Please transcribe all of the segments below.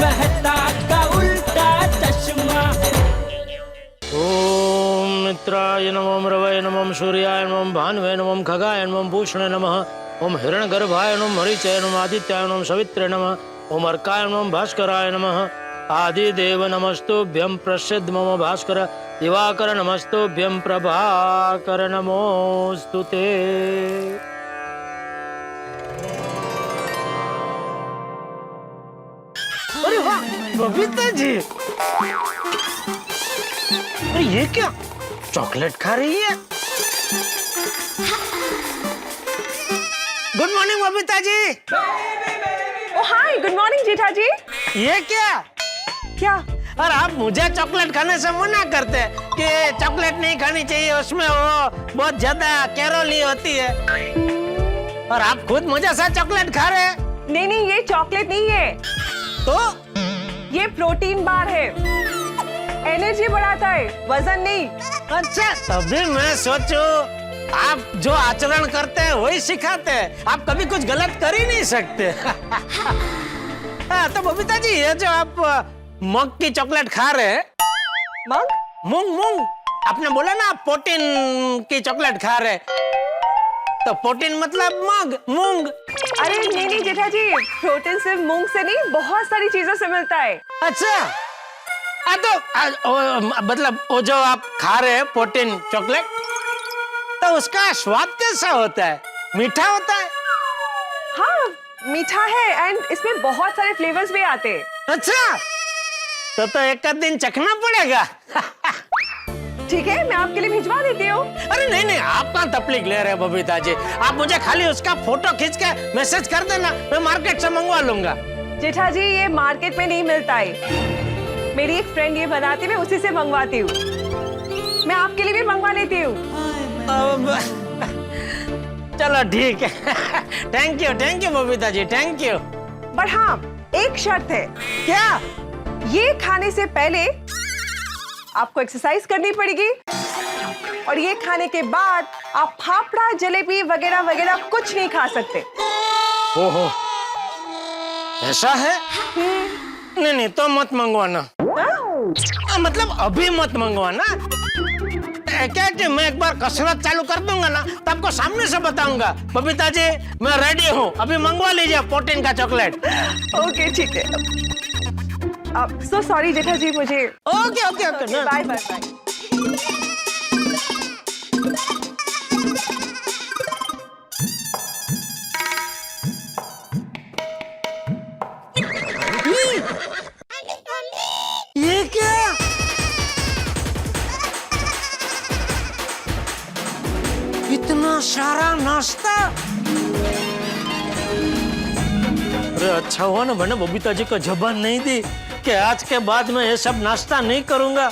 मेहता का उल्टा चश्मा। ओम मित्राय नमः, रवये नमः, सूर्याय नमः, भानुवे नमः, खगाय नमः, भूषणे नमः, ओम हिरण्यगर्भाय नमः, हरिचाय नमः, आदित्याय नमः, सवित्रे नमः, ओम अर्काय नमः, भास्कराय नमः, आदिदेव नमस्तुभ्यं, प्रसिद्ध मम भास्कर, दिवाकर नमस्तुभ्यं, प्रभाकर नमोस्तुते। अरे वाह बबीता जी, अरे ये क्या चॉकलेट खा रही है? Good morning Babita ji. ओ हाय, गुड मॉर्निंग जेठा जी। ये क्या? क्या? और आप मुझे चॉकलेट खाने से मना करते हैं कि चॉकलेट नहीं खानी चाहिए, उसमें वो बहुत ज्यादा कैलोरी होती है, और आप खुद मुझे साथ चॉकलेट खा रहे हैं। नहीं नहीं, ये चॉकलेट नहीं है, तो ये प्रोटीन बार है, एनर्जी बढ़ाता है, वजन नहीं। अच्छा, तभी मैं सोचूं आप जो आचरण करते हैं वही सिखाते हैं, आप कभी कुछ गलत कर ही नहीं सकते। तो बबीता जी, ये जो आप मग की चॉकलेट खा रहे हैं, मग? मूंग मूंग, आपने बोला ना आप प्रोटीन की चॉकलेट खा रहे हैं, तो प्रोटीन मतलब मग मूंग। अरे नहीं नहीं जेठा जी, प्रोटीन सिर्फ मूंग से नहीं, बहुत सारी चीजों से मिलता है। अच्छा, मतलब वो जो आप खा रहे हैं प्रोटीन चॉकलेट, तो उसका स्वाद कैसा होता है? मीठा होता है? हाँ मीठा है, एंड इसमें बहुत सारे फ्लेवर्स भी आते हैं। अच्छा, तो एक दिन चखना पड़ेगा। ठीक है, मैं आपके लिए भिजवा देती हूँ। अरे नहीं नहीं, आप कहाँ तकलीफ ले रहे हैं बबीता जी, आप मुझे खाली उसका फोटो खींच के मैसेज कर देना, मैं मार्केट से मंगवा लूंगा। जेठा जी, ये मार्केट में नहीं मिलता है, मेरी एक फ्रेंड ये बनाती है, मैं उसी से मंगवाती हूँ। मैं आपके लिए भी मंगवा लेती हूँ। चलो ठीक है। Thank you Babita ji, thank you. पर हाँ, एक शर्त है। क्या? ये खाने से पहले आपको एक्सरसाइज करनी पड़ेगी, और ये खाने के बाद आप फाफड़ा जलेबी वगैरह वगैरह कुछ नहीं खा सकते। ओहो, ऐसा है? नहीं नहीं, तो मत मंगवाना। मतलब अभी मत मंगवाना। क्या कि मैं एक बार कसरत चालू कर दूंगा ना, तो आपको सामने से बताऊंगा, बबीता जी मैं रेडी हूँ, अभी मंगवा लीजिए प्रोटीन का चॉकलेट। ओके ठीक है। सो सॉरी जेठा जी, मुझे okay okay okay, bye bye bye. ये क्या? इतना सारा नाश्ता? अरे अच्छा हुआ ना मैंने बबीता जी को जबान नहीं दी कि आज के बाद मैं ये सब नाश्ता नहीं करूंगा,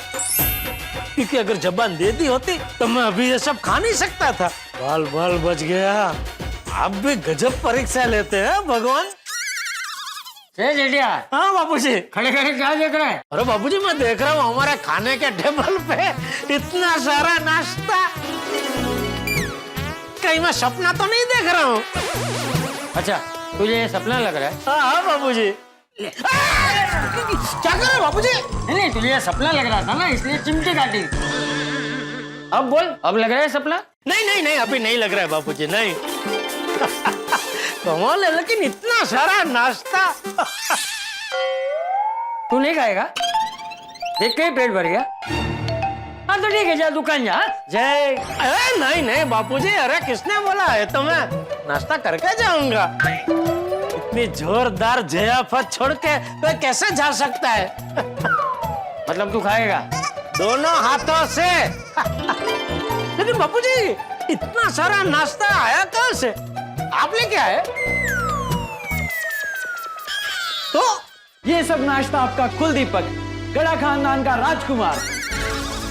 क्योंकि अगर जबान दे दी होती तो मैं अभी ये सब खा नहीं सकता था। बाल बाल बच गया। आप भी गजब परीक्षा लेते हैं भगवान। जेठिया, हाँ बाबूजी। खड़े खड़े क्या देख रहे हैं? अरे बाबूजी, मैं देख रहा हूँ हमारे खाने के टेबल पे इतना सारा नाश्ता, कहीं मैं सपना तो नहीं देख रहा हूँ? अच्छा, तुझे ये सपना लग रहा है? हाँ बाबूजी। क्या कर रहे हो बाबूजी? नहीं, तुझे ये सपना लग रहा था ना, इसलिए चिमटी काटी। अब बोल, अब लग रहा है सपना? नहीं नहीं नहीं, अभी नहीं लग रहा है बाबूजी, नहीं। कमाल है, लेकिन इतना सारा नाश्ता। तू नहीं खाएगा? देख के ही पेट भर गया। हाँ तो ठीक है, जा दुकान जा। जय। अरे नहीं नहीं बापूजी, अरे किसने बोला है, तो मैं नाश्ता करके जाऊंगा। इतनी जोरदार जयाफत छोड़ के तो कैसे जा सकता है? मतलब तू खाएगा? दोनों हाथों से। लेकिन बापूजी, इतना सारा नाश्ता आया कहाँ से? आप लेके आए? तो ये सब नाश्ता आपका कुलदीपक, गड़ा खानदान का राजकुमार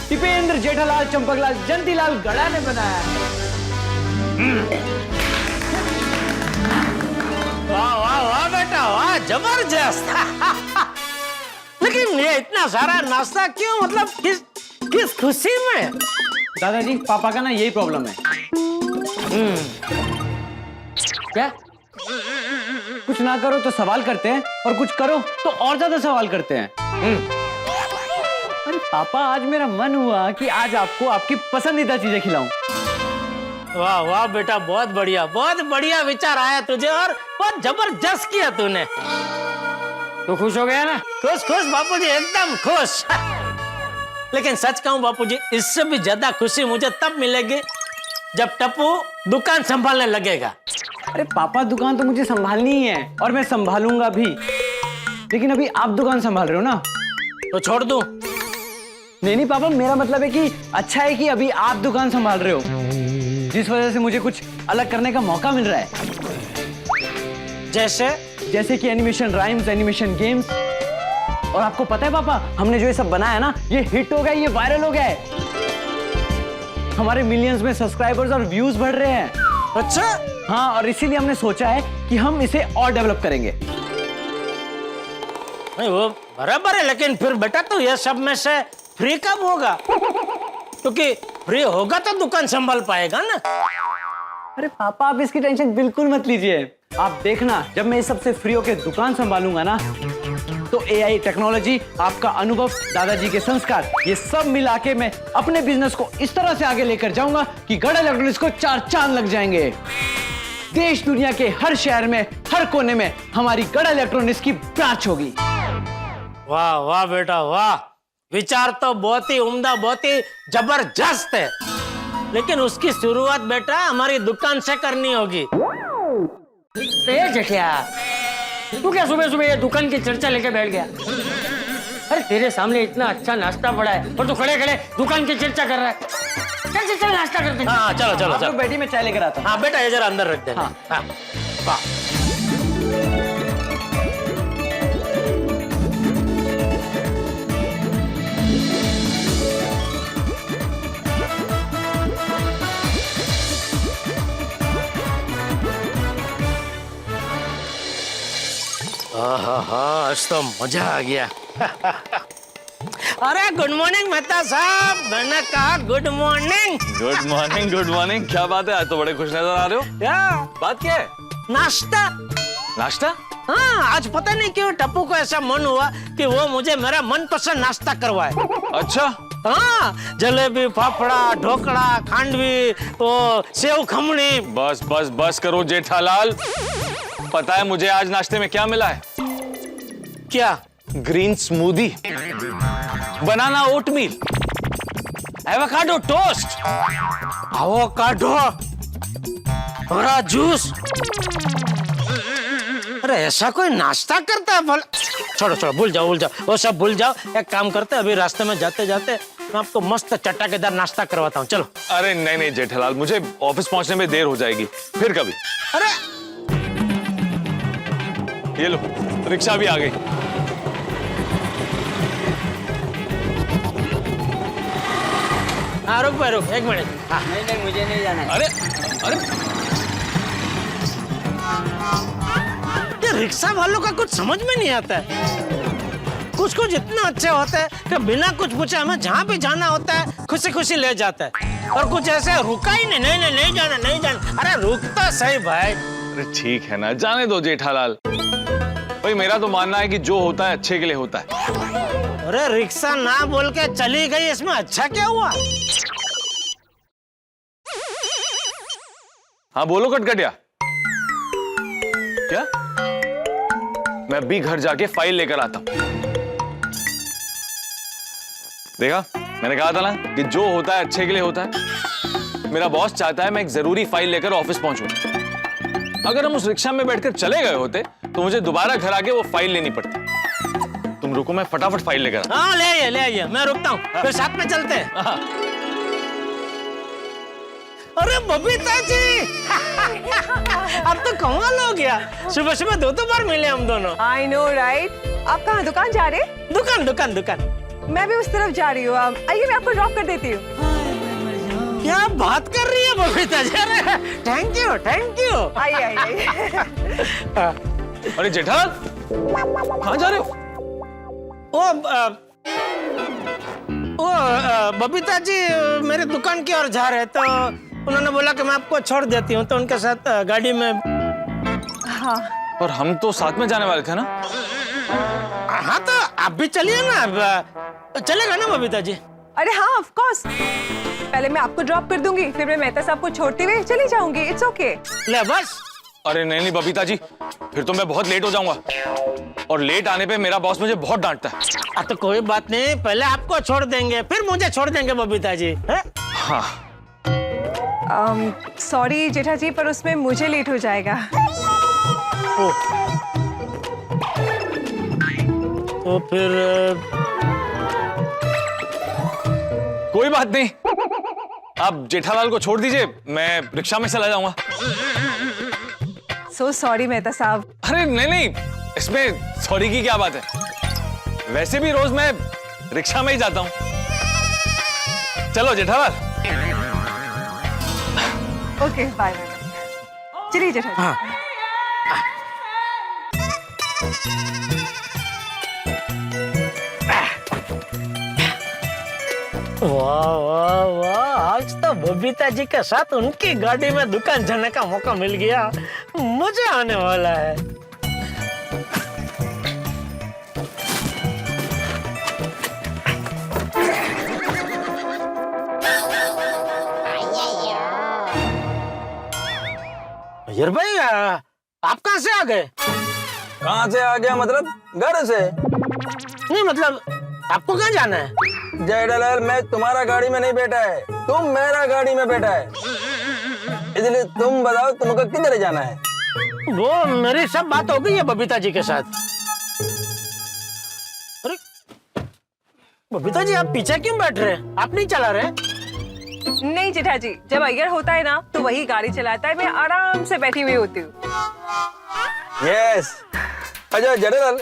टिपेंद्र जेठालाल चंपकलाल जंतीलाल गड़ा ने बनाया है। वाह वाह वाह बेटा वाह, जबरदस्त। लेकिन ये इतना सारा नाश्ता क्यों, मतलब किस खुशी में? दादाजी, पापा का ना यही प्रॉब्लम है। क्या? कुछ ना करो तो सवाल करते हैं और कुछ करो तो और ज्यादा सवाल करते हैं। अरे पापा, आज मेरा मन हुआ कि आज आपको आपकी पसंदीदा चीजें खिलाऊं। वाह वाह बेटा, बहुत बढ़िया विचार आया तुझे और बहुत जबरदस्त किया तूने। तो खुश हो गया ना? खुश बापूजी, एकदम खुश। लेकिन सच कहूं बापूजी, इससे भी ज्यादा खुशी मुझे तब मिलेगी जब टप्पू दुकान संभालने लगेगा। अरे पापा, दुकान तो मुझे संभालनी ही है और मैं संभालूंगा भी, लेकिन अभी आप दुकान संभाल रहे हो ना। तो छोड़ दूं? नहीं पापा, मेरा मतलब है कि अच्छा है कि अभी आप दुकान संभाल रहे हो, जिस वजह से मुझे कुछ अलग करने का मौका मिल रहा है। जैसे कि एनिमेशन राइम्स, एनिमेशन गेम्स। और आपको पता है पापा, हमने जो ये सब बनाया ना, ये हिट हो गया, ये वायरल हो गया है। हमारे मिलियंस में सब्सक्राइबर्स और व्यूज बढ़ रहे हैं। अच्छा? हाँ, और इसीलिए हमने सोचा है कि हम इसे और डेवलप करेंगे। नहीं, वो बराबर है, लेकिन फिर बेटा तो ये सब में से फ्री कब होगा? क्योंकि फ्री होगा तो दुकान संभाल पाएगा ना। अरे पापा, आप इसकी टेंशन बिल्कुल मत लीजिए। आप देखना, जब मैं इस सबसे फ्री होके दुकान संभालूंगा ना, तो एआई टेक्नोलॉजी, आपका अनुभव, दादाजी के संस्कार, ये सब मिला के मैं अपने बिजनेस को इस तरह से आगे लेकर जाऊंगा कि गड़ा इलेक्ट्रॉनिक्स को 4 चांद लग जाएंगे। देश दुनिया के हर शहर में, हर कोने में हमारी गड़ा इलेक्ट्रॉनिक्स की ब्रांच होगी। वाह वाह बेटा वाह, विचार तो बहुत ही उम्दा, बहुत ही जबरदस्त है, लेकिन उसकी शुरुआत बेटा हमारी दुकान से करनी होगी। जेठिया, तू क्या सुबह सुबह ये दुकान की चर्चा लेके बैठ गया? अरे तेरे सामने इतना अच्छा नाश्ता पड़ा है और तू खड़े खड़े दुकान की चर्चा कर रहा है। चल नाश्ता करते हैं। हाँ चलो आप लोग बैठी, मैं चाय लेकर आता हूँ। हाँ बेटा, ये जरा अंदर रख दे। हाँ। वाह। आज तो मजा आ गया। अरे गुड मॉर्निंग मेहता साहब, मैंने कहा गुड मॉर्निंग। Good morning. क्या बात है, आज तो बड़े खुश नजर आ रहे हो। क्या बात क्या है? नाश्ता? हाँ, आज पता नहीं क्यों टप्पू को ऐसा मन हुआ कि वो मुझे मेरा मनपसंद नाश्ता करवाए। अच्छा। हाँ, जलेबी, फाफड़ा, ढोकड़ा, खांडवी, वो सेव खमणी। बस करो जेठालाल। पता है मुझे आज नाश्ते में क्या मिला है? क्या? ग्रीन स्मूदी, बनाना ओटमील, एवोकाडो टोस्ट, एवोकाडो, हरा जूस। अरे ऐसा कोई नाश्ता करता है भला? छोड़ो, भूल जाओ, वो सब भूल जाओ। एक काम करते, अभी रास्ते में जाते जाते मैं आपको मस्त चटाकेदार नाश्ता करवाता हूँ। चलो। अरे नहीं जेठालाल, मुझे ऑफिस पहुंचने में देर हो जाएगी, फिर कभी। अरे ये लो, रिक्शा भी आ गई। हाँ रुक 1 मिनट। हाँ। नहीं, मुझे नहीं जाना है। अरे ये रिक्शा वालों का कुछ समझ में नहीं आता है। कुछ इतना अच्छे होते हैं कि बिना कुछ पूछे हमें जहाँ भी जाना होता है खुशी ले जाता है, और कुछ ऐसे रुका ही नहीं जाना। अरे रुक तो सही भाई। अरे ठीक है ना, जाने दो जेठालाल। भाई मेरा तो मानना है कि जो होता है अच्छे के लिए होता है। अरे रिक्शा ना बोल के चली गई, इसमें अच्छा क्या हुआ? हाँ बोलो कटकटिया। क्या? मैं भी घर जाके फाइल लेकर आता हूं। देखा, मैंने कहा था ना कि जो होता है अच्छे के लिए होता है। मेरा बॉस चाहता है मैं एक जरूरी फाइल लेकर ऑफिस पहुंचूं। अगर हम उस रिक्शा में बैठकर चले गए होते तो मुझे दोबारा घर आके वो फाइल लेनी पड़ती। तुम रुको, मैं फटाफट फाइल लेकर। हाँ ले आइए, मैं रुकता हूँ, फिर साथ में चलते हैं। हाँ। अरे बबीता जी, अब तो कमाल हो गया। सुबह 2 बार मिले हम दोनों। I know, right? आप कहाँ दुकान जा रहे? दुकान। मैं भी उस तरफ जा रही हूँ। आइए, मैं आपको ड्रॉप कर देती हूँ। क्या बात कर रही है बबीता जी? अरे थैंक यू। आइए। अरे जेठालाल, कहाँ जा रहे हो? बबीता जी मेरे दुकान की ओर जा रहे हैं, तो उन्होंने बोला कि मैं आपको छोड़ देती हूँ, तो उनके साथ गाड़ी में। हाँ, और हम तो साथ में जाने वाले थे ना। हाँ तो आप भी चलिए ना, चलेगा ना बबीता जी? अरे हाँ ऑफ कोर्स, पहले मैं आपको ड्रॉप कर दूंगी, फिर मैं मेहता साहब को छोड़ते हुए चली जाऊंगी। It's okay. ले बस। अरे नहीं नहीं बबीता जी, फिर तो मैं बहुत लेट हो जाऊंगा, और लेट आने पे मेरा बॉस मुझे बहुत डांटता है। तो कोई बात नहीं, पहले आपको छोड़ देंगे फिर मुझे छोड़ देंगे बबीता जी, है? हाँ सॉरी जेठा जी, पर उसमें मुझे लेट हो जाएगा। तो फिर कोई बात नहीं, आप जेठालाल को छोड़ दीजिए, मैं रिक्शा में चला जाऊंगा। सो सॉरी मेहता साहब। अरे नहीं नहीं, इसमें सॉरी की क्या बात है, वैसे भी रोज मैं रिक्शा में ही जाता हूँ। चलो जेठालाल। Okay bye bye. चलिए जेठा जी। हाँ। वाह वाह वाह, आज तो बबीता जी के साथ उनकी गाड़ी में दुकान जाने का मौका मिल गया, मजा आने वाला है। यार भाई, आप कहाँ से आ गए? कहाँ से आ गया मतलब? घर से। नहीं मतलब आपको कहाँ जाना है? जेठालाल, मैं तुम्हारा गाड़ी में नहीं बैठा है, तुम मेरा गाड़ी में बैठा है, इसलिए तुम बताओ तुमको किधर जाना है? वो मेरी सब बात हो गई है बबीता जी के साथ। अरे बबीता जी, आप पीछे क्यों बैठ रहे हैं? आप नहीं चला रहे? नहीं जेठा जी, जब अय्यर होता है ना तो वही गाड़ी चलाता है, मैं आराम से बैठी हुई होती हूँ। यस। अच्छा जेठालाल,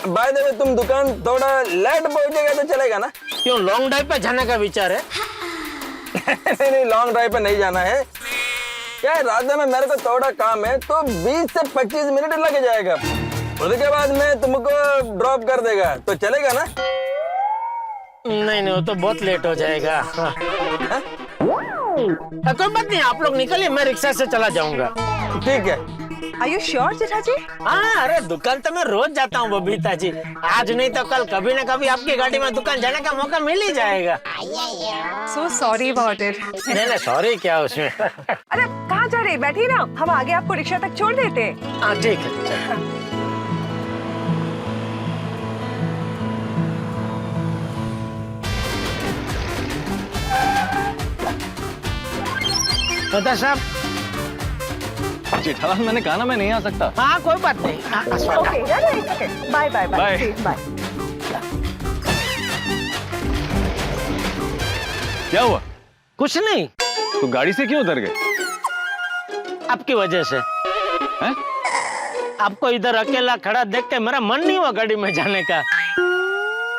बाय द वे तुम दुकान थोड़ा लेट पहुंचेगा तो चलेगा ना? क्यों, लॉन्ग ड्राइव पे जाने का विचार है? नहीं नहीं, लॉन्ग ड्राइव पे नहीं जाना है। क्या है, रास्ते में मेरे को थोड़ा काम है, तो 20 से 25 मिनट लग जाएगा, उसके बाद मैं तुमको ड्रॉप कर देगा, तो चलेगा ना? नहीं नहीं, वो तो बहुत लेट हो जाएगा। हाँ। कोई बात नहीं, आप लोग निकलिए, मैं रिक्शा से चला जाऊंगा। ठीक है। Are you sure जेठा जी? हाँ, अरे दुकान तो मैं रोज जाता हूँ बबीता जी, आज नहीं तो कल कभी ना कभी आपकी गाड़ी में दुकान जाने का मौका मिल ही जाएगा। So sorry about it. नहीं नहीं, सॉरी क्या उसमें। अरे कहाँ जा रहे? बैठिए ना, हम आगे आपको रिक्शा तक छोड़ देते हैं। हाँ ठीक है, चलो। बता साहब। जेठालाल, मैंने कहा ना मैं नहीं आ सकता। हाँ कोई बात नहीं। Okay bye bye bye Bye. Bye. क्या हुआ? कुछ नहीं, तो गाड़ी से क्यों उतर गए? आपकी वजह से। हैं? आपको इधर अकेला खड़ा देख के मेरा मन नहीं हुआ गाड़ी में जाने का,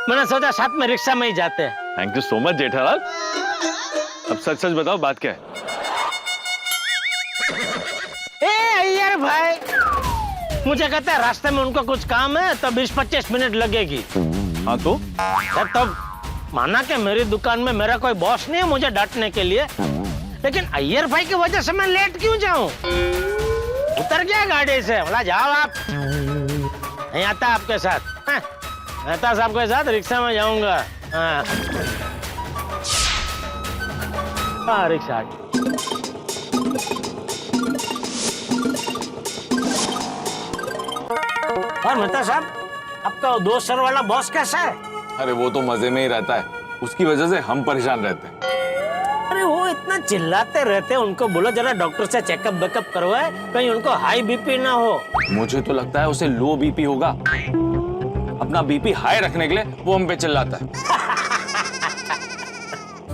मैंने सोचा साथ में रिक्शा में ही जाते हैं। Thank you so much Jethalal. अब सच सच बताओ, बात क्या है? अय्यर भाई, मुझे कहता है रास्ते में उनको कुछ काम है तो 20-25 मिनट लगेगी। हाँ तो? तब माना कि मेरी दुकान में मेरा कोई बॉस नहीं है मुझे डांटने के लिए, लेकिन अय्यर भाई की वजह से मैं लेट क्यों जाऊं? उतर गया गाड़ी से, बोला जाओ आप, नहीं आता आपके साथ। मेहता साहब के साथ रिक्शा में जाऊंगा। हाँ रिक्शा। और मेहता साहब, आपका वो 2 सर वाला बॉस कैसा है? अरे वो तो मजे में ही रहता है, उसकी वजह से हम परेशान रहते हैं। अरे वो इतना चिल्लाते रहते हैं, उनको बोलो जरा डॉक्टर से चेकअप बेकअप करवाए, कहीं उनको हाई बीपी ना हो। मुझे तो लगता है उसे लो बीपी होगा, अपना बीपी हाई रखने के लिए वो हम पे चिल्लाता है।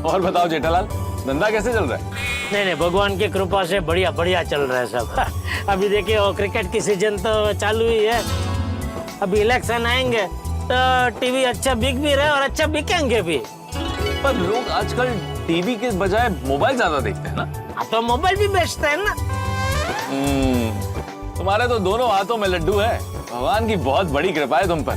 और बताओ जेठालाल, धंधा कैसे चल रहा है? नहीं नहीं, भगवान की कृपा से बढ़िया बढ़िया चल रहा है सब। अभी देखिए वो क्रिकेट की सीजन तो चालू ही है, अभी इलेक्शन आएंगे तो टीवी अच्छा बिक भी रहे और अच्छा बिकेंगे भी। पर लोग आजकल टीवी के बजाय मोबाइल ज्यादा देखते हैं ना। तो मोबाइल भी बेचते हैं ना। तुम्हारे तो दोनों हाथों में लड्डू है, भगवान की बहुत बड़ी कृपा है तुम पर।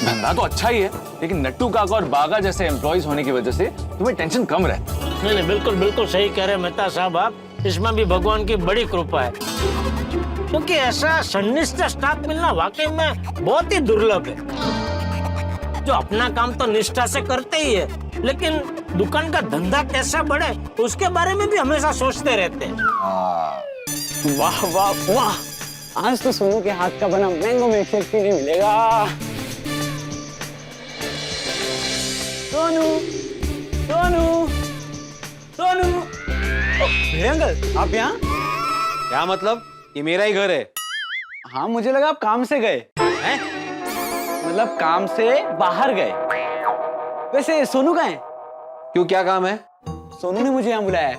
धंधा तो अच्छा ही है, लेकिन नट्टू काका और बागा जैसे एम्प्लॉइज होने की वजह से तुम्हें टेंशन कम रहती है। नहीं नहीं, बिल्कुल बिल्कुल सही कह रहे हैं मेहता साहब आप, इसमें भी भगवान की बड़ी कृपा है। क्योंकि ऐसा सन्निष्ठ स्टाफ मिलना वाकई में बहुत ही दुर्लभ है, जो अपना काम तो निष्ठा से करते ही है, लेकिन दुकान का धंधा कैसा बढ़े उसके बारे में भी हमेशा सोचते रहते हैं। वाह वाह वाह, आज तो सोनू के हाथ का बना मैंगो मिल्कशेक पीने मिलेगा। सोनू सोनू सोनू, भिड़े अंकल आप यहाँ? क्या मतलब? ये मेरा ही घर है। हाँ मुझे लगा आप काम से गए हैं, मतलब काम से बाहर गए। वैसे सोनू कहाँ है? क्यों, क्या काम है? सोनू ने मुझे यहाँ बुलाया है,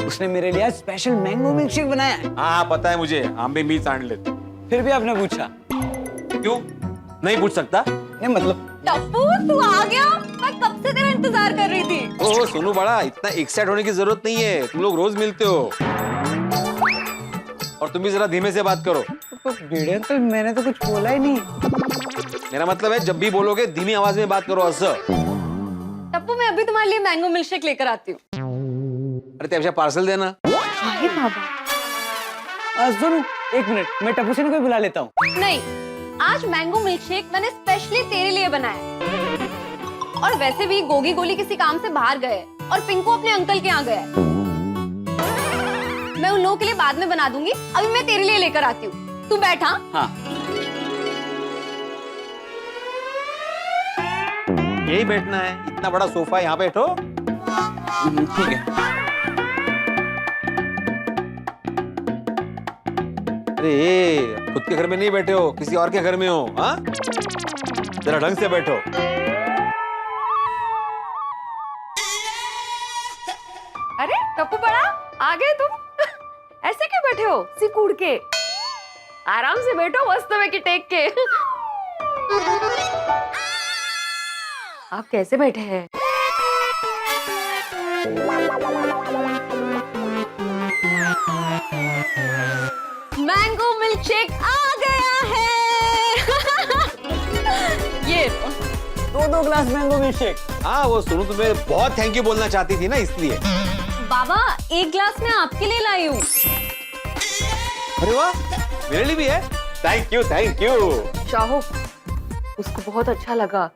उसने मेरे लिए स्पेशल मैंगो मिल्कशेक बनाया है। हाँ पता है मुझे, हम भी मीट सांड लेते। फिर भी आपने पूछा क्यों? नहीं पूछ सकता? नहीं मतलब टप्पू तू आ गया, मैं कब से तेरा इंतजार कर रही थी। ओह सोनू बड़ा, इतना एक्साइट होने की जरूरत नहीं है, तुम लोग रोज मिलते हो। और तुम भी जरा धीमे से बात करो। भिड़े अंकल मैंने तो कुछ बोला ही नहीं। मेरा मतलब है जब भी बोलोगे धीमी आवाज में बात करो। टप्पू मैं अभी तुम्हारे लिए मैंगो मिल्कशेक लेकर आती हूँ। अरे तेरे पार्सल देना। अरे बाबा। सोनू एक मिनट, मैं टप्पू से कोई बुला लेता हूँ। नहीं, आज मैंगो मिल्कशेक मैंने स्पेशली तेरे लिए बनाया है। और वैसे भी गोगी गोली किसी काम से बाहर गए और पिंकू अपने अंकल के यहाँ गया है। मैं उन लोगों के लिए बाद में बना दूंगी, अभी मैं तेरे लिए लेकर आती हूँ। तू बैठा। हाँ यही बैठना है, इतना बड़ा सोफा है, यहाँ बैठो। ठीक है। अरे खुद के घर में नहीं बैठे हो, किसी और के घर में हो। हाँ जरा ढंग से बैठो। अरे टप्पू बड़ा, आ गए तुम? ऐसे क्यों बैठे हो सिकुड़ के? आराम से बैठो, मस्त में की टेक के। आप कैसे बैठे हैं? मैंगो मिल्कशेक आ गया है। ये दो ग्लास मैंगो मिल्कशेक। हाँ वो सुनो, तुम्हें बहुत थैंक यू बोलना चाहती थी ना, इसलिए। बाबा एक ग्लास मैं आपके लिए लाई हूँ। अरे वाह, मेरे लिए भी है। Thank you thank you. चाहो, उसको बहुत अच्छा लगा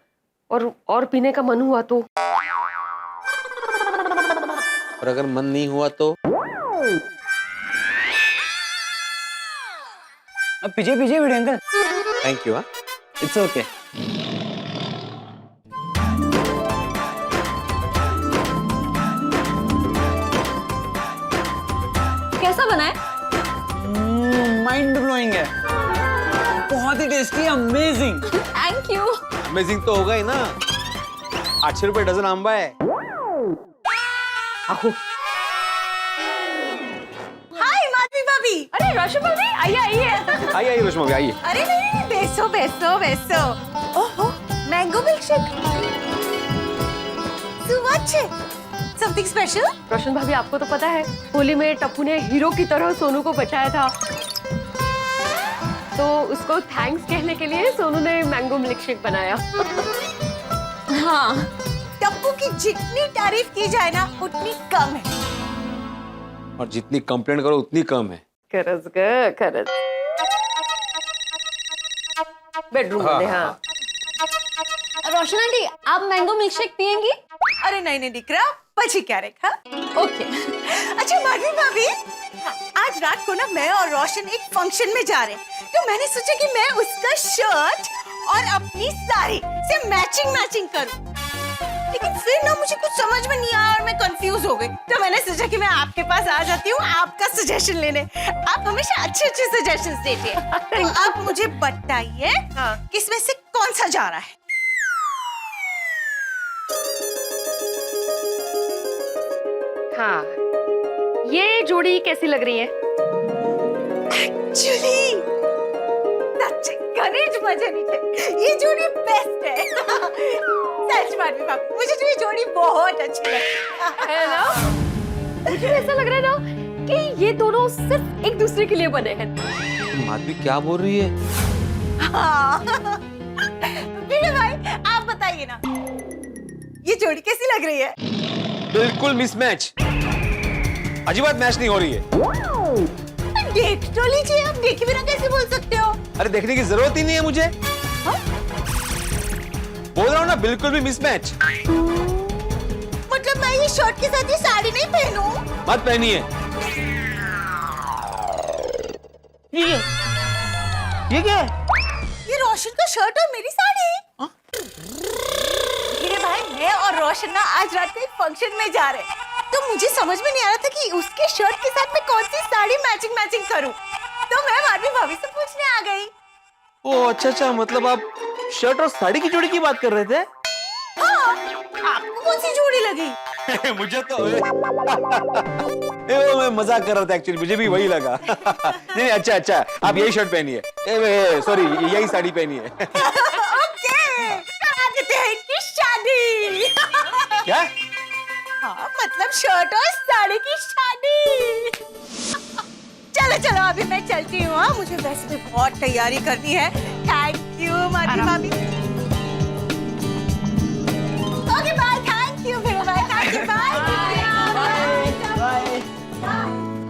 और पीने का मन हुआ तो। और अगर मन नहीं हुआ तो? अब पीछे पीछे भिड़े अंकल। Thank you. हाँ इट्स ओके। कैसा बना है? माइंड ब्लोइंग है, बहुत ही tasty, amazing. Thank you. Amazing तो होगा ही ना, 800 रुपए डजन आंबा है। हाय माधवी भाभी। अरे रोशन भाभी, आइए आइए। आइए रश्मा भाई आइए। अरे नहीं, बैसो बैसो बैसो। ओहो mango milkshake, so what? Something special? Roshan भाभी आपको तो पता है, होली में टप्पू ने हीरो की तरह सोनू को बचाया था, तो उसको थैंक्स कहने के लिए सोनू ने मैंगो मिल्कशेक बनाया। हाँ, टप्पू की जितनी तारीफ की जाए ना उतनी कम है। और जितनी कंप्लेंट करो उतनी कम है। खरच ग खरच। बेडरूम में। हाँ रोशन आंटी, आप मैंगो मिल्कशेक पियेंगी? अरे नहीं नहीं दिख रहा, पची क्या रेखा। ओके। अच्छा माधवी भाभी, आज रात को ना मैं और रोशन एक फंक्शन में जा रहे हैं, तो मैंने सोचा कि मैं उसका शर्ट और अपनी साड़ी से मैचिंग करूं, लेकिन फिर ना मुझे कुछ समझ में नहीं आया और मैं कंफ्यूज हो गई। तो मैंने सोचा कि मैं आपके पास आ जाती हूँ आपका सजेशन लेने। आप हमेशा अच्छे सजेशंस देते हैं, तो आप मुझे बताइए कि इसमें से कौन सा जा रहा है। हाँ, ये जोड़ी कैसी लग रही है? एक्चुअली गणेश मजे नीचे, ये जोड़ी बेस्ट है। सच बात में बाबू, मुझे तो ये जोड़ी बहुत अच्छी लगती है ना? मुझे ऐसा लग रहा है ना कि ये दोनों सिर्फ एक दूसरे के लिए बने हैं। माधवी क्या बोल रही है? हाँ। वीरू भाई आप बताइए ना, ये जोड़ी कैसी लग रही है? बिल्कुल मिसमैच, अजीबात मैच नहीं हो रही है। देख तो लीजिए, आप देखे बिना कैसे बोल सकते हो? अरे देखने की जरूरत ही नहीं है मुझे। हाँ? बोल रहा हूँ ना, बिल्कुल भी मिसमैच। मतलब मैं ये शर्ट के साथ ये साड़ी नहीं पहनूं? मत पहनिए। ये क्या है? ये रोशन का शर्ट और मेरी साड़ी। मेरे भाई, मैं और रोशन ना आज रात को एक फंक्शन में जा रहे हैं, तो मुझे समझ में नहीं आ रहा था कि उसके शर्ट के साथ मैं कौन सी साड़ी मैचिंग करूं। तो मैं भाभी भाभी से पूछने आ गई। ओ अच्छा, मतलब आप शर्ट और साड़ी की जोड़ी की बात कर रहे थे? हाँ, आपको कौन सी जोड़ी लगी? मुझे तो मैं मजाक कर रहा था, एक्चुअली मुझे भी वही लगा। नहीं अच्छा, आप यही शर्ट पहनिए, सॉरी यही साड़ी पहनिए। ओके, करा देते हैं इनकी शादी। क्या? हाँ, मतलब शर्ट और साड़ी की शादी। चलो अभी मैं चलती हूँ। हाँ, मुझे वैसे भी बहुत तैयारी करनी है। थैंक यू माती भाभी। ओके बाय, थैंक यू मेरे भाई, थैंक यू, बाय।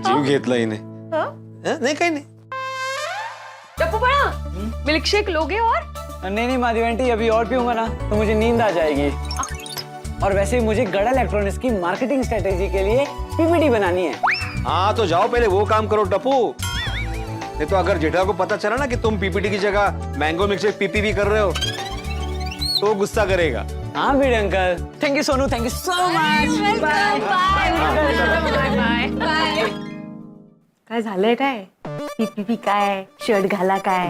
जीव घेतला हिने। हाँ? नहीं काही नाही। टप्पू बड़ा, मिल्क शेक लोगे? और नहीं माधवी आंटी, अभी और पीऊंगा ना तो मुझे नींद आ जाएगी। और वैसे भी मुझे गड़ा इलेक्ट्रॉनिक्स की मार्केटिंग स्ट्रेटेजी के लिए पीपीटी बनानी है। हाँ तो जाओ पहले वो काम करो टप्पू। नहीं तो अगर जेठा को पता चला ना कि तुम पीपीटी की जगह मैंगो मिल्कशेक पीपी कर रहे हो तो वो गुस्सा करेगा। हाँ Bhide uncle, thank you Sonu, thank you so much. काय झालंय? काय पीपीपी काय, शर्ट घाला काय?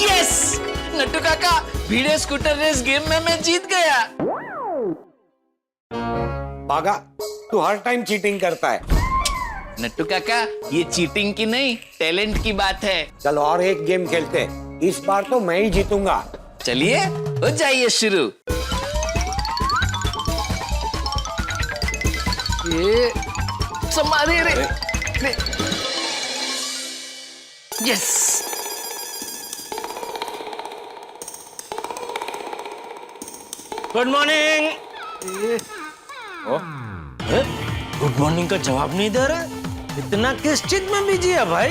यस, नट्टू काका, भिड़े स्कूटर रेस गेम में मैं जीत गया। बागा, तू हर टाइम चीटिंग करता है। नट्टू काका, ये चीटिंग की नहीं, टैलेंट की बात है। चल और एक गेम खेलते हैं। इस बार तो मैं ही जीतूंगा। चलिए, हो जाइए शुरू। ये संभाले रे। Yes. Good morning. Good morning का जवाब नहीं दे रहा, इतना किस चीज में बिजी है भाई?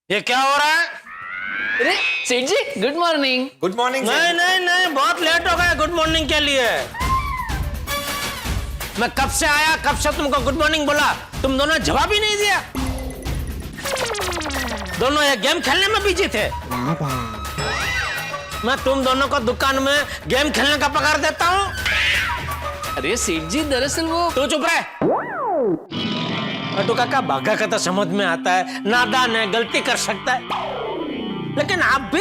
ये क्या हो रहा है? अरे सेठ जी, गुड मॉर्निंग। Good morning. नहीं, बहुत लेट हो गया गुड मॉर्निंग के लिए। मैं कब से आया, कब से तुमको गुड मॉर्निंग बोला, तुम दोनों ने जवाब ही नहीं दिया। दोनों ये गेम खेलने में बिजी थे। मैं तुम दोनों को दुकान में गेम खेलने का पगार देता हूँ। अरे सेठ जी, दरअसल वो तू चुप रहे। नट्टू काका, भागा का तो समझ में आता है, नादान है, गलती कर सकता है, लेकिन आप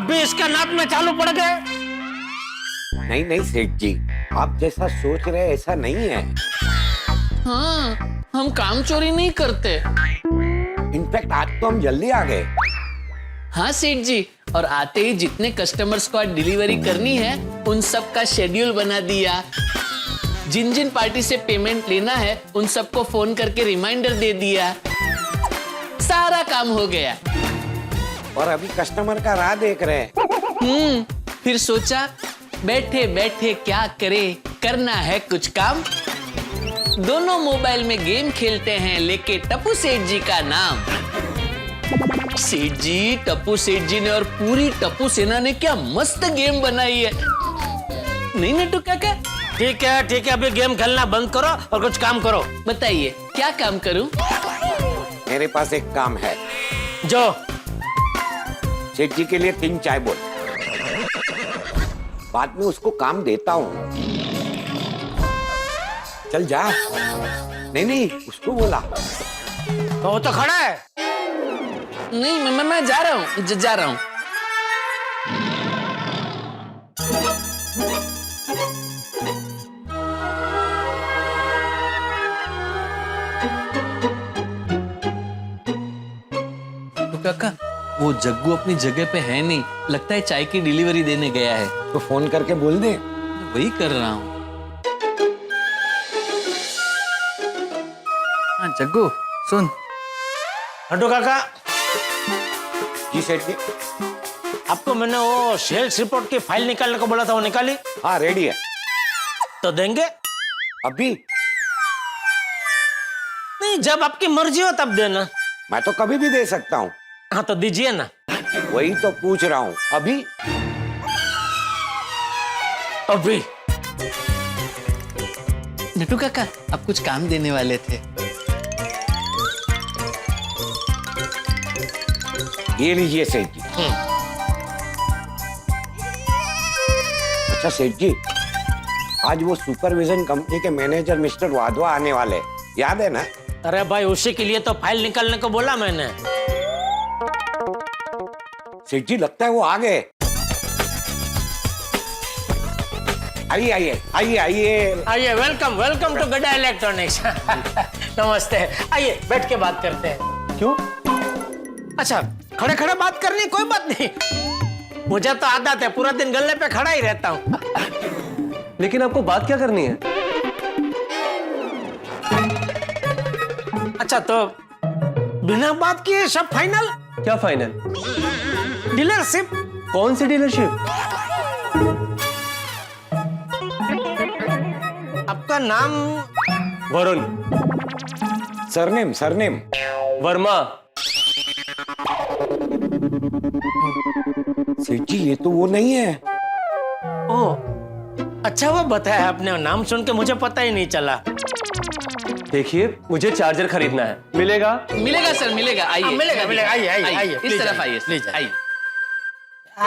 भी इसका नाप में चालू पड़ गए। नहीं सेठ जी, आप जैसा सोच रहे ऐसा नहीं है। हाँ, हम काम चोरी नहीं करते। इनफैक्ट आज तो हम जल्दी आ गए। हाँ सेठ जी, और आते ही जितने कस्टमर्स को आज डिलीवरी करनी है उन सब का शेड्यूल बना दिया। जिन पार्टी से पेमेंट लेना है उन सबको फोन करके रिमाइंडर दे दिया। सारा काम हो गया। और अभी कस्टमर का राह देख रहे हैं। फिर सोचा बैठे बैठे क्या करे, करना है कुछ काम। दोनों मोबाइल में गेम खेलते हैं लेके टप्पू सेठ जी का नाम। सेठ जी, टप्पू सेठ जी ने और पूरी टप्पू सेना ने क्या मस्त गेम बनाई है। नहीं नट्टू काका? ठीक है, अभी गेम खेलना बंद करो और कुछ काम करो। बताइए क्या काम करूं? मेरे पास एक काम है। जो सेठ जी के लिए 3 चाय बोल, बाद में उसको काम देता हूँ। चल जा। नहीं उसको बोला। तो वो तो खड़ा है। नहीं मैं जा रहा हूँ, जा रहा हूँ। काका, वो जग्गू अपनी जगह पे है नहीं, लगता है चाय की डिलीवरी देने गया है। तो फोन करके बोल दे। वही कर रहा हूँ। हाँ जग्गू सुन। हटो काका, जी सेठ जी। आपको मैंने वो सेल्स रिपोर्ट की फाइल निकालने को बोला था, वो निकाली? हाँ रेडी है। तो देंगे? अभी नहीं, जब आपकी मर्जी हो तब देना। मैं तो कभी भी दे सकता हूँ। हाँ तो दीजिए ना। वही तो पूछ रहा हूँ, अभी? अभी नटू काका आप कुछ काम देने वाले थे। ये लीजिए सेठ जी। अच्छा सेठ जी, आज वो सुपरविजन कंपनी के मैनेजर मिस्टर वाधवा आने वाले, याद है ना? अरे भाई उसी के लिए तो फाइल निकालने को बोला मैंने। सेठ जी लगता है वो आ गए। आइए आइए आइए आइए। आइए, वेलकम वेलकम टू गड्डा इलेक्ट्रॉनिक्स। नमस्ते, आइए बैठ के बात करते हैं। क्यों? अच्छा, खड़े खड़े बात करनी, कोई बात नहीं। मुझे तो आदत है, पूरा दिन गल्ले पे खड़ा ही रहता हूँ। लेकिन आपको बात क्या करनी है? अच्छा तो बिना बात किए सब फाइनल? क्या फाइनल? डीलरशिप। कौन सी डीलरशिप? आपका नाम? वरुण। Surname surname? वर्मा। सेठ जी ये तो वो नहीं है। ओ अच्छा, वो बताया आपने, नाम सुन के मुझे पता ही नहीं चला। देखिए मुझे चार्जर खरीदना है, मिलेगा? मिलेगा सर मिलेगा, आइए। मिलेगा मिलेगा, आइए आइए आइए, इस तरफ आइए, प्लीज आइए।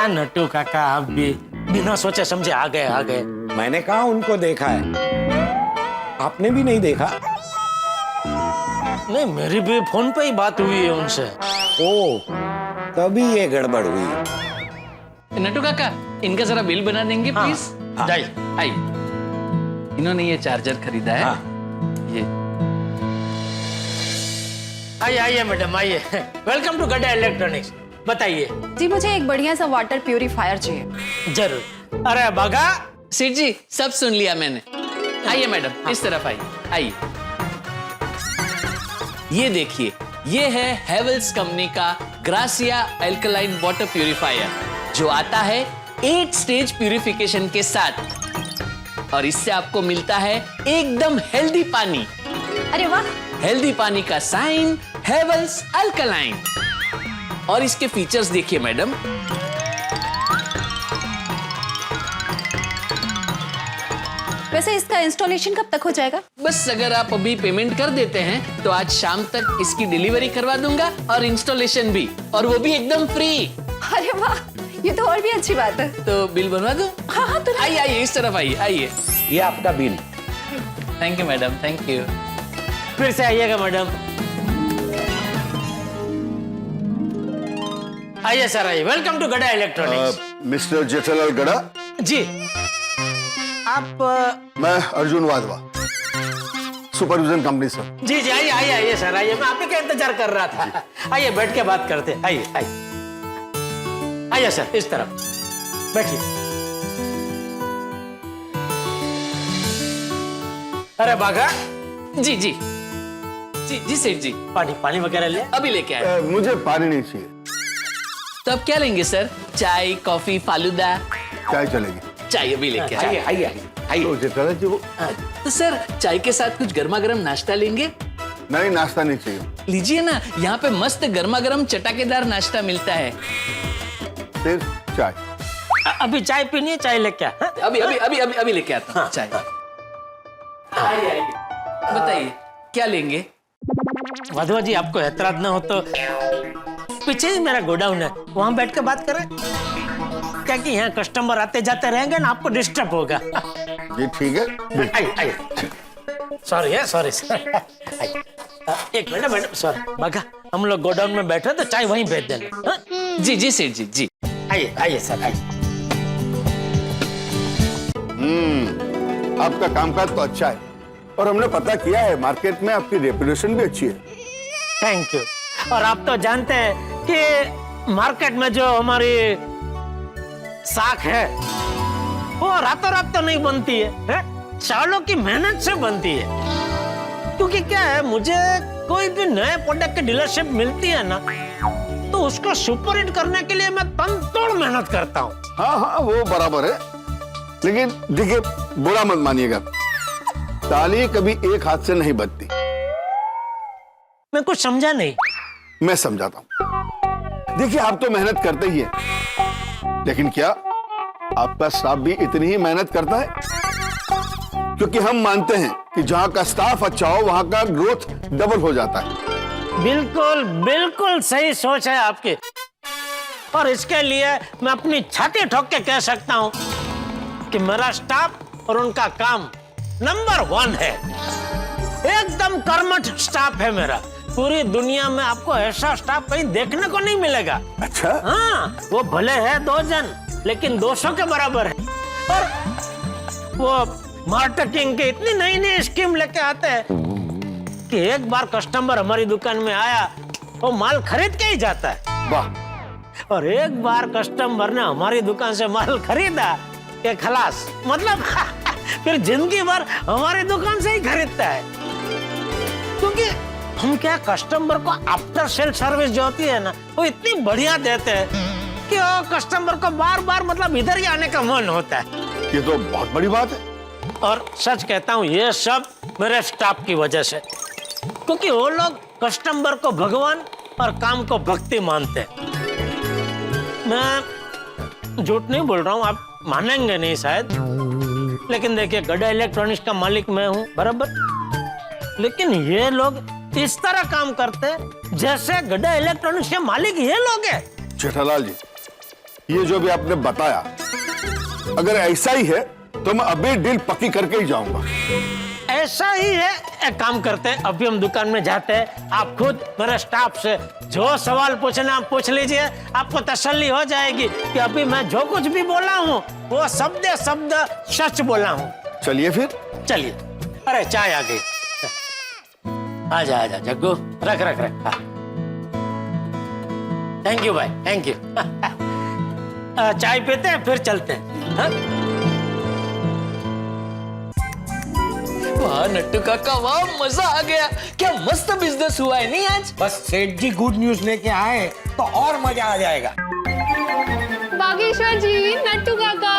नट्टू काका आप भी बिना सोचे समझे आ गए आ गए। मैंने कहा उनको देखा है, आपने भी नहीं देखा? नहीं, मेरी भी फोन पे ही बात हुई है उनसे। ओ तभी ये गड़बड़ हुई। नटू काका इनका जरा बिल बना देंगे प्लीज? जाइए। आइए, इन्होंने ये चार्जर खरीदा है। ये आइए आइए मैडम आइए, वेलकम टू गड्डा इलेक्ट्रॉनिक्स। बताइए। जी मुझे एक बढ़िया सा वाटर प्यूरिफायर चाहिए। जरूर। अरे बागा, सेठ जी सब सुन लिया मैंने। आइए मैडम, इस तरफ आइए। आइए, ये देखिए, ये है हेवल्स कंपनी का ग्रासिया अल्कलाइन वाटर प्यूरिफायर, जो आता है 8 स्टेज प्यूरिफिकेशन के साथ, और इससे आपको मिलता है एकदम हेल्दी पानी। अरे वाह। हेल्दी पानी का साइन हेवल्स अल्कलाइन। और इसके फीचर्स देखिए मैडम। वैसे इसका इंस्टॉलेशन कब तक हो जाएगा? बस अगर आप अभी पेमेंट कर देते हैं तो आज शाम तक इसकी डिलीवरी करवा दूंगा, और इंस्टॉलेशन भी, और वो भी एकदम फ्री। अरे वाह, ये तो और भी अच्छी बात है। तो बिल बनवा दो? हाँ हाँ तो आइए आइए, इस तरफ आइए। आइए, ये आपका bill. Thank you madam, thank you. फिर से आइएगा मैडम। आइए सर, आइए, वेलकम टू गड्डा इलेक्ट्रॉनिक्स। मिस्टर जेठालाल गड़ा, जी आप मैं अर्जुन वाधवा, सुपरविजन कंपनी से। जी जी आइए आइए आइए सर, आइए, मैं आप ही का इंतजार कर रहा था। आइए बैठ के बात करते हैं। आइए आइए आइए सर, इस तरफ बैठिए। अरे बागा। जी जी जी जी सेठ जी, पानी पानी वगैरह ले। अभी लेके आए। मुझे पानी नहीं चाहिए। तो अब क्या लेंगे सर? चाय, कॉफी, फालूदा? चाय चलेगी। चाय अभी लेके आए। आइए आइए आइए। तो जेठालाल जी वो तो सर चाय के साथ कुछ गर्मा गर्म नाश्ता लेंगे? नहीं, नाश्ता नहीं चाहिए। लीजिए ना, यहाँ पे मस्त गर्मा गर्म चटाकेदार नाश्ता मिलता है। सिर्फ चाय। अभी चाय पीनी है, चाय लेके आ। हाँ? अभी अभी अभी अभी अभी लेके आता हूँ चाय। आइए आइए, बताइए क्या लेंगे? वाधवा जी आपको एतराज ना हो तो पीछे ही मेरा गोडाउन है, वहां बैठ के बात करें, क्या कि यहाँ कस्टमर आते जाते रहेंगे ना, आपको डिस्टर्ब होगा। जी ठीक है। आइए आइए। सॉरी है, सॉरी सर। एक मिनट मैडम, सॉरी बागा, हम लोग गोडाउन में बैठे तो चाय वहीं भेज देना। हाँ? जी जी सेठ जी, जी। आइए आइए सर, आइए। आपका कामकाज तो अच्छा है, और हमने पता किया है मार्केट में आपकी रेपुटेशन भी अच्छी है। Thank you. और आप तो जानते हैं कि मार्केट में जो हमारी साख है वो रातों रात तो नहीं बनती है? सालों की मेहनत से बनती है। क्योंकि क्या है, मुझे कोई भी नए प्रोडक्ट की डीलरशिप मिलती है ना, तो उसको सुपर हिट करने के लिए मैं तन तोड़ मेहनत करता हूँ। हाँ हाँ वो बराबर है, लेकिन देखिए बुरा मत मानिएगा, ताली कभी एक हाथ से नहीं बजती। मैं कुछ समझा नहीं। मैं समझाता हूं। देखिए आप तो मेहनत करते ही हैं, लेकिन क्या आपका स्टाफ भी इतनी ही मेहनत करता है? क्योंकि हम मानते हैं कि जहां का स्टाफ अच्छा हो वहां का ग्रोथ डबल हो जाता है। बिल्कुल बिल्कुल सही सोच है आपकी, और इसके लिए मैं अपनी छाती ठोक के कह सकता हूं कि मेरा स्टाफ और उनका काम नंबर 1 है। एकदम कर्मठ स्टाफ है मेरा। पूरी दुनिया में आपको ऐसा स्टाफ कहीं देखने को नहीं मिलेगा। अच्छा? हाँ, वो भले है 2 जन, लेकिन 200 के बराबर है। और वो मार्केटिंग के इतनी नई नई स्कीम लेके आते हैं कि एक बार कस्टमर हमारी दुकान में आया, वो माल खरीद के ही जाता है। वाह। और एक बार कस्टमर ने हमारी दुकान से माल खरीदा कि खलास, मतलब फिर जिंदगी भर हमारी दुकान से ही खरीदता है। क्योंकि हम क्या कस्टमर को आफ्टर सेल सर्विस जो होती है ना, वो इतनी बढ़िया देते हैं कि वो कस्टमर को बार बार मतलब इधर ही आने का मन होता है। ये तो बहुत बड़ी बात है। और सच कहता हूँ, ये सब मेरे स्टाफ की वजह से, क्योंकि वो लोग कस्टमर को भगवान और काम को भक्ति मानते हैं। मैं झूठ नहीं बोल रहा हूँ, आप मानेंगे नहीं शायद, लेकिन देखिए गड्ढा इलेक्ट्रॉनिक्स का मालिक मैं हूँ बराबर, लेकिन ये लोग इस तरह काम करते हैं जैसे गड्ढा इलेक्ट्रॉनिक्स के मालिक ये लोग हैं। जेठालाल जी, ये जो भी आपने बताया, अगर ऐसा ही है तो मैं अभी डील पक्की करके ही जाऊंगा। ऐसा ही है। एक काम करते हैं, अभी हम दुकान में जाते हैं, आप खुद मेरे स्टाफ से जो सवाल पूछना आप पूछ लीजिए, आपको तसल्ली हो जाएगी कि अभी मैं जो कुछ भी बोला हूँ वो शब्द शब्द सच बोला हूँ। चलिए फिर। चलिए। अरे चाय आ गई, आजा आजा जग्गू, रख रख रख। थैंक यू भाई, थैंक यू। चाय पीते हैं फिर चलते हैं। हाँ? वाह नट्टू काका, वाह मजा आ गया। क्या मस्त बिजनेस हुआ है नहीं आज? बस सेठ जी गुड न्यूज लेके आए तो और मजा आ जाएगा। बागेश्वर जी, नट्टू काका।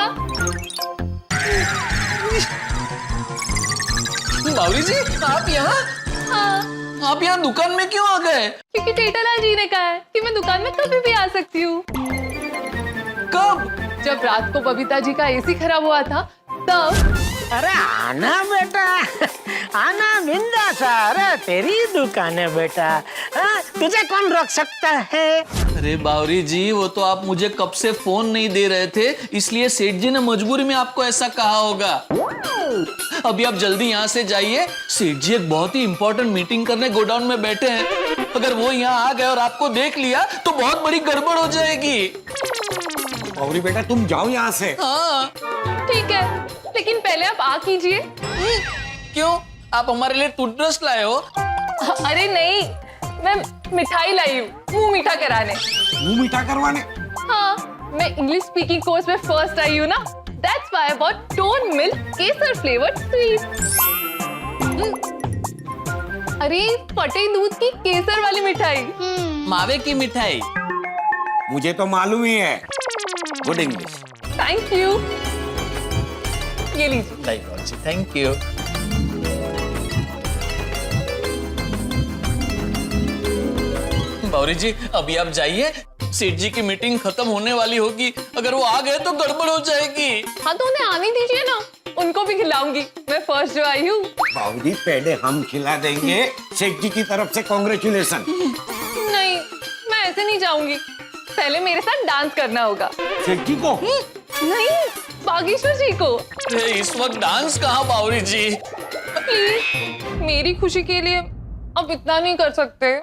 बावरी जी, आप यहाँ? हाँ, आप यहाँ दुकान में क्यों आ गए? क्योंकि टेटालाल जी ने कहा है कि मैं दुकान में कभी भी आ सकती हूँ। कब? जब रात को बबीता जी का एसी खराब हुआ था तब। अरे आना बेटा, आना बिंदास। अरे तेरी दुकान है बेटा, तुझे कौन रोक सकता है? अरे बावरी जी, वो तो आप मुझे कब से फोन नहीं दे रहे थे, इसलिए सेठ जी ने मजबूरी में आपको ऐसा कहा होगा। अभी आप जल्दी यहाँ से जाइए, सेठ जी एक बहुत ही इंपॉर्टेंट मीटिंग करने गोडाउन में बैठे हैं। अगर वो यहाँ आ गए और आपको देख लिया तो बहुत बड़ी गड़बड़ हो जाएगी। गौरी बेटा तुम जाओ यहाँ से। हाँ। ठीक है, लेकिन पहले आप आ कीजिए। क्यों? आप हमारे लिए टूथब्रश लाए हो? अरे नहीं, मैं मिठाई लाई हूँ मुंह मीठा कराने। मुंह मीठा करवाने? हाँ, मैं इंग्लिश स्पीकिंग कोर्स में फर्स्ट आई हूँ ना, that's why I bought tone milk Kesar flavoured sweet. अरे फटे दूध की केसर वाली मिठाई। मावे की मिठाई। मुझे तो मालूम ही है। Good English. Thank you. ये लीजिए। Thank you. बावरी जी, अभी आप जाइए, सेठ जी की मीटिंग खत्म होने वाली होगी। अगर वो आ गए तो गड़बड़ हो जाएगी। हाँ तो उन्हें आने दीजिए ना, उनको भी खिलाऊंगी। मैं फर्स्ट जो आई हूँ। बाबूजी पहले हम खिला देंगे। सेठ जी की तरफ से कॉन्ग्रेचुलेशन। नहीं, मैं ऐसे नहीं जाऊंगी। पहले मेरे साथ डांस करना होगा। सेठ जी को? नहीं, बागेश्वर जी को। इस वक्त डांस कहाँ बावरी जी? प्लीज, मेरी खुशी के लिए अब इतना नहीं कर सकते?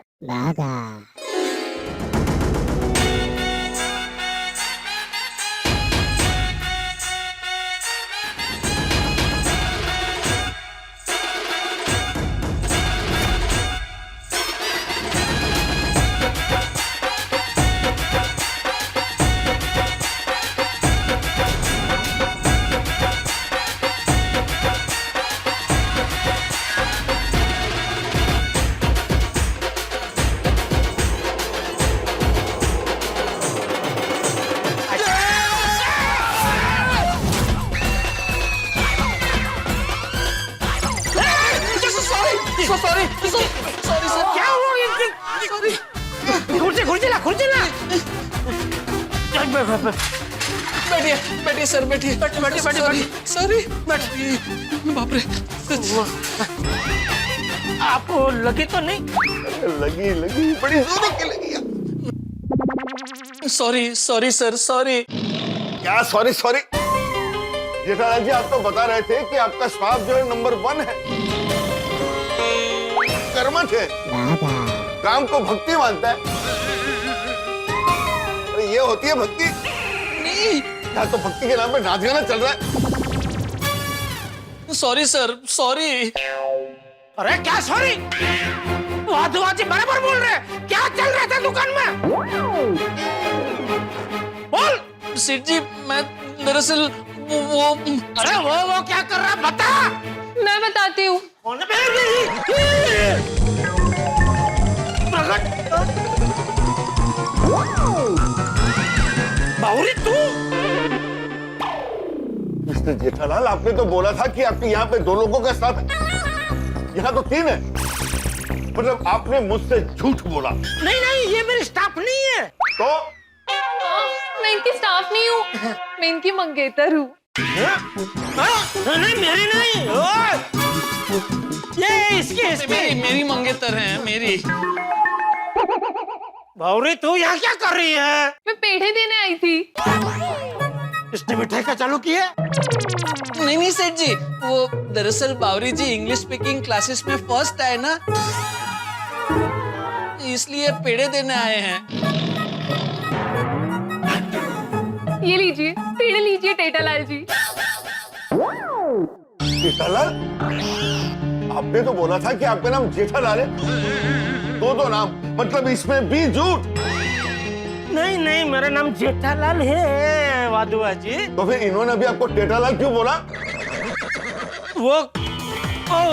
Sorry sir. क्या हुआ ये? खुर्ची ला बैठिए सर, बैठिए। सॉरी। बाप रे। आपको लगी तो नहीं? लगी बड़ी जोरों की लगी। Sorry sir, sorry. क्या सॉरी? जेठालाल जी, आप तो बता रहे थे कि आपका स्वाद जो है नंबर 1 है, कर्मठ है, काम को भक्ति मानता है। अरे ये होती है भक्ति? नहीं। क्या तो भक्ति के नाम पे नाच गाना चल रहा है? Sorry sir, sorry. अरे क्या सॉरी? वादवाजी बराबर बोल रहे। क्या चल रहा था दुकान में? बोल। सेठ जी, मैं दरअसल वो अरे वो क्या कर रहा बता। मैं बताती हूँ। बावरी तू? मिस्टर जेठालाल, आपने तो बोला था कि आपके यहाँ पे 2 लोगों का साथ है, यहाँ तो 3 है। मतलब आपने मुझसे झूठ बोला। नहीं, ये मेरी स्टाफ नहीं है। तो मैं इनकी स्टाफ नहीं हूँ, मैं इनकी मंगेतर हूँ। नहीं, मेरी नहीं। ये इसकी मेरी मंगेतर है, मेरी। बावरी तू यहाँ क्या कर रही है? मैं पेढ़े देने आई थी। इसने मिठाई का चालू किया? नहीं सेठ जी, वो दरअसल बावरी जी इंग्लिश स्पीकिंग क्लासेस में फर्स्ट आए ना, इसलिए पेड़े देने आए हैं। ये लीजिए, पेड़े लीजिए टेटालाल जी। जेठालाल, आपने तो बोला था कि आपका नाम जेठालाल है। 2 नाम, मतलब इसमें भी झूठ। नहीं, मेरा नाम जेठालाल है वादुआ जी। तो फिर इन्होंने भी आपको टेटालाल क्यों बोला? वो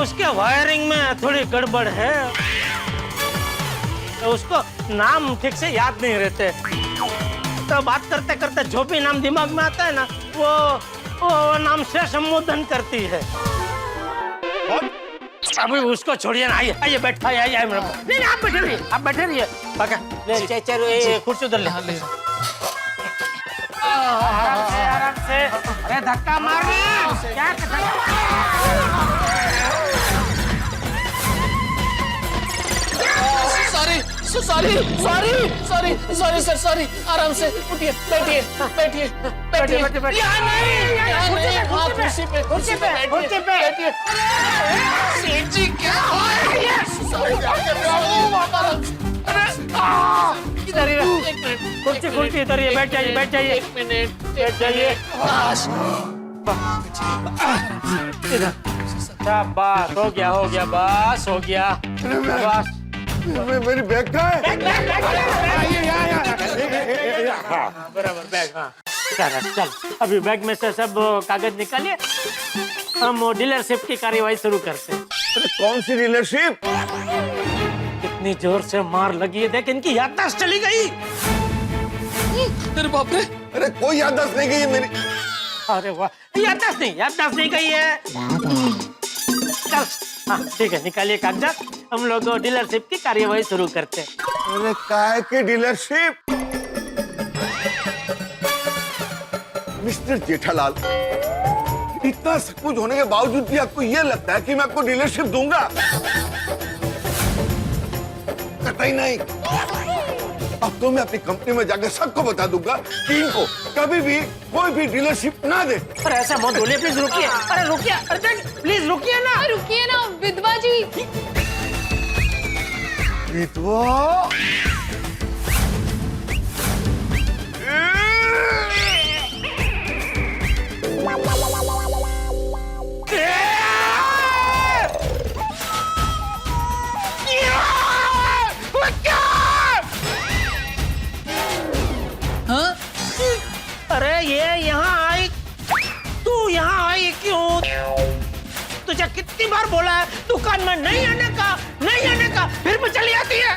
उसके वायरिंग में थोड़ी गड़बड़ है, तो उसको नाम ठीक से याद नहीं रहते, तो बात करते करते जो भी नाम दिमाग में आता है ना, वो नाम से संबोधन करती है। अभी उसको छोड़िए ना। आइए बैठ। आइए मेरे पास। नहीं, आप बैठे रहिए। ले कुर्सी उधर ले। आराम से। अरे धक्का मारना क्या? Sorry sir, sorry. आराम से उठिए, बैठिए। कुर्सी पे बैठिए। सेठ जी, क्या इधर ही रहो। 1 मिनट। कुर्सी इधर ही। बैठ जाइए। 1 मिनट, बैठ जाइए। शाबाश, हो गया, बस हो गया। बस मेरी बैग कहाँ है? बराबर बैग। हाँ चल, अभी बैग में से सब कागज निकालिए, हम डीलरशिप की कार्यवाही शुरू करते हैं। अरे कौन सी डीलरशिप? कितनी जोर से मार लगी है, देख इनकी याददाश्त चली गई। अरे बाप रे। अरे कोई याददाश्त नहीं गई है मेरी। अरे वाह, याददाश्त नहीं गई है। चल, हाँ ठीक है, निकालिए कागजात, हम लोग डीलरशिप की कार्यवाही शुरू करते हैं। अरे काय की डीलरशिप? मिस्टर जेठालाल, इतना सब कुछ होने के बावजूद भी आपको ये लगता है कि मैं आपको डीलरशिप दूंगा? कतई नहीं। अब तो मैं अपनी कंपनी में जाकर सबको बता दूंगा कि इनको कभी भी कोई भी डीलरशिप ना दे। अरे ऐसा मत बोलिए, प्लीज रुकिए। अरे रुकिए, प्लीज रुकिए ना। विधवा जी। विधवा? हाँ? अरे ये यहाँ आई, तू यहाँ आई क्यों? तुझे कितनी बार बोला है दुकान में नहीं आने का, फिर भी चली आती है।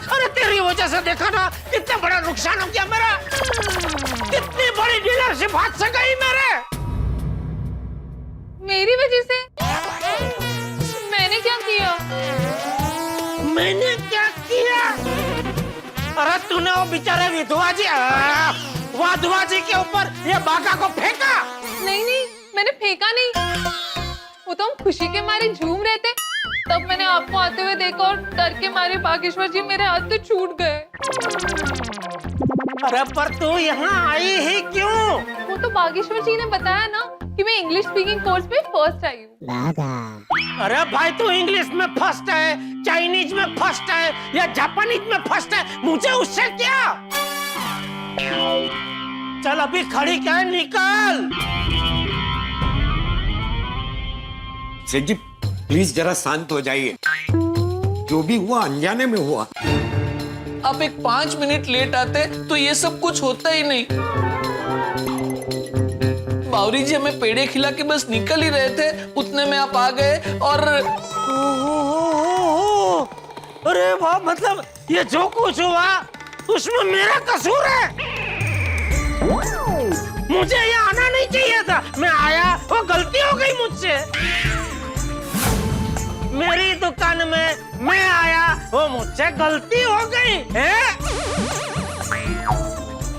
अरे तेरी वजह से देखा ना कितना बड़ा नुकसान हो गया मेरा, कितनी बड़ी डीलरशिप हाथ से गई मेरी वजह से। तूने वो बेचारे विधवा जी के ऊपर ये बाघा को फेंका? नहीं नहीं, मैंने फेंका नहीं, वो तो हम खुशी के मारे झूम रहे थे, तब मैंने आपको आते हुए देखा और डर के मारे बागेश्वर जी मेरे हाथ से छूट गए। अरे पर तू यहाँ आई ही क्यों? वो तो बागेश्वर जी ने बताया ना कि मैं इंग्लिश स्पीकिंग कोर्स में फर्स्ट आई हूँ। अरे भाई तू इंग्लिश में फर्स्ट है, चाइनीज में फर्स्ट है या जापानीज में फर्स्ट है, मुझे उससे क्या? चल अभी खड़ी क्या है, निकल। सेठ जी प्लीज जरा शांत हो जाइए, जो भी हुआ अनजाने में हुआ। आप एक 5 मिनट लेट आते तो ये सब कुछ होता ही नहीं। बावरी जी हमें पेड़े खिला के बस निकल ही रहे थे, उतने में आप आ गए और अरे वाह, मतलब ये जो कुछ हुआ उसमें मेरा कसूर है। मुझे ये आना नहीं चाहिए था, मैं आया, वो गलती हो गई मुझसे। मेरी दुकान में मैं आया, वो मुझसे गलती हो गई है।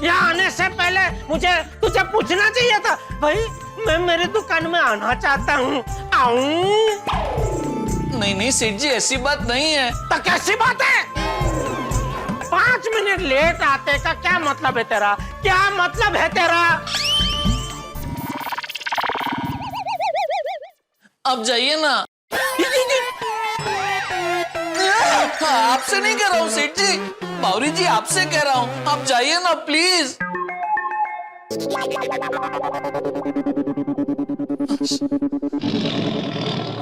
यहाँ आने से पहले मुझे तुझे पूछना चाहिए था, भाई मैं मेरी दुकान में आना चाहता हूँ, आऊं? नहीं नहीं सेठ जी, ऐसी बात नहीं है। तो कैसी बात है? 5 मिनट लेट आते का क्या मतलब है तेरा? क्या मतलब है तेरा? अब जाइए ना। हाँ, आपसे नहीं कह रहा हूँ सेठ जी, बावरी जी आपसे कह रहा हूँ, आप जाइए ना प्लीज।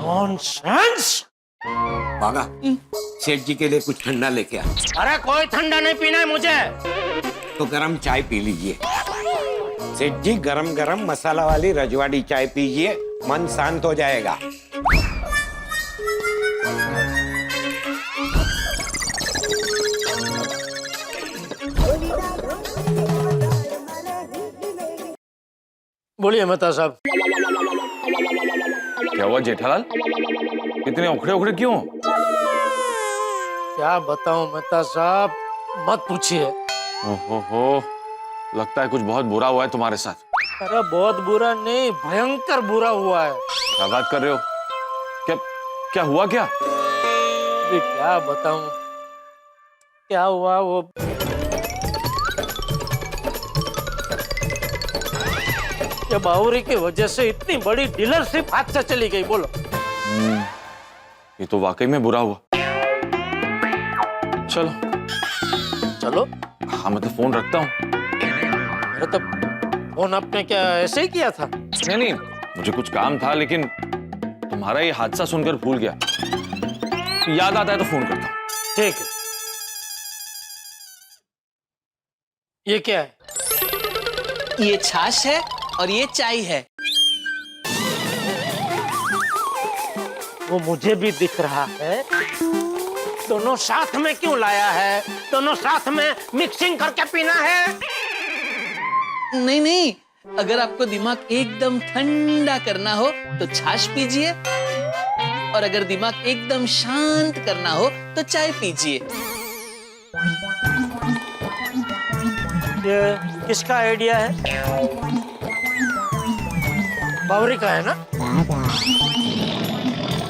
नॉनसेंस। बागा सेठ जी के लिए कुछ ठंडा लेके आ। अरे कोई ठंडा नहीं पीना है मुझे। तो गरम चाय पी लीजिए। सेठ जी गरम गरम मसाला वाली रजवाड़ी चाय पीजिए, मन शांत हो जाएगा। बोलिए मेहता साहब। क्या हुआ जेठालाल, इतने उखड़े उखड़े क्यों? क्या बताऊं मेहता साहब, मत पूछिए। ओहो, लगता है कुछ बहुत बुरा हुआ है तुम्हारे साथ। अरे बहुत बुरा नहीं, भयंकर बुरा हुआ है। क्या बात कर रहे हो? क्या क्या हुआ क्या? अभी क्या बताऊं क्या हुआ। वो ये बावरी की वजह से इतनी बड़ी डीलरशिप हाथ से चली गई। बोलो। ये तो वाकई में बुरा हुआ। चलो चलो। हाँ मैं तो फोन रखता हूँ। अरे तो फोन आपने क्या ऐसे ही किया था? नहीं नहीं, मुझे कुछ काम था, लेकिन तुम्हारा ये हादसा सुनकर भूल गया। याद आता है तो फोन करता हूँ। ठीक है। ये क्या है? ये छाछ है और ये चाय है। वो मुझे भी दिख रहा है। दोनों साथ में क्यों लाया है? दोनों साथ में मिक्सिंग करके पीना है? नहीं नहीं, अगर आपको दिमाग एकदम ठंडा करना हो तो छाछ पीजिए, और अगर दिमाग एकदम शांत करना हो तो चाय पीजिए। ये किसका आइडिया है? बावरी का है ना?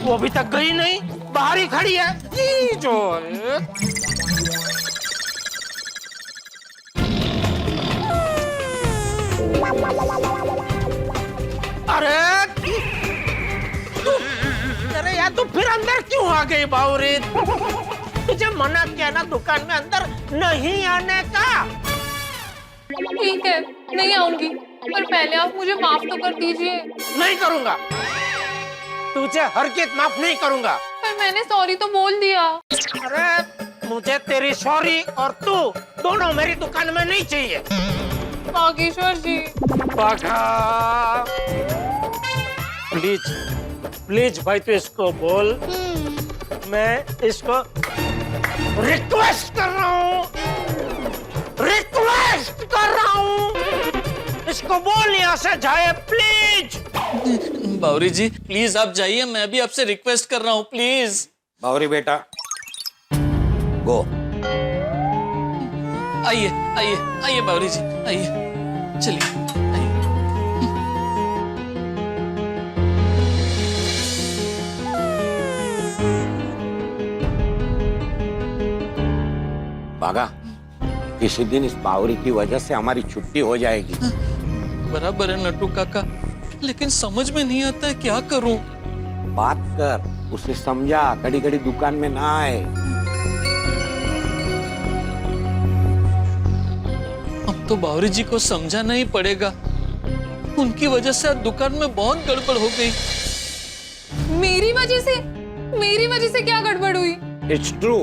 वो अभी तक गई नहीं, बाहर ही खड़ी है। ये जो है। अरे अरे यार, तू फिर अंदर क्यों आ गई बावरी? तुझे मना किया ना दुकान में अंदर नहीं आने का। ठीक है, नहीं आऊंगी, पर पहले आप मुझे माफ तो कर दीजिए। नहीं करूंगा, तुझे हरगिज़ माफ नहीं करूंगा। पर मैंने सॉरी तो बोल दिया। अरे मुझे तेरी सॉरी और तू दोनों मेरी दुकान में नहीं चाहिए। बागेश्वर जी। बाघा, प्लीज प्लीज भाई तू इसको बोल। मैं इसको रिक्वेस्ट कर रहा हूँ, रिक्वेस्ट कर रहा हूँ, इसको बोल यहाँ से जाए प्लीज। बावरी जी प्लीज आप जाइए, मैं भी आपसे रिक्वेस्ट कर रहा हूँ प्लीज। बावरी बेटा गो। आइए आइए आइए बावरी जी, आइए, चलिए आइए। बागा, किसी दिन इस बावरी की वजह से हमारी छुट्टी हो जाएगी। बराबर है नट्टू काका, लेकिन समझ में नहीं आता है क्या करूं। बात कर, उसे समझा, घड़ी घड़ी दुकान में ना आए। अब तो बावरी जी को समझाना ही पड़ेगा, उनकी वजह से आज दुकान में बहुत गड़बड़ हो गई। मेरी वजह से क्या गड़बड़ हुई? इट्स ट्रू,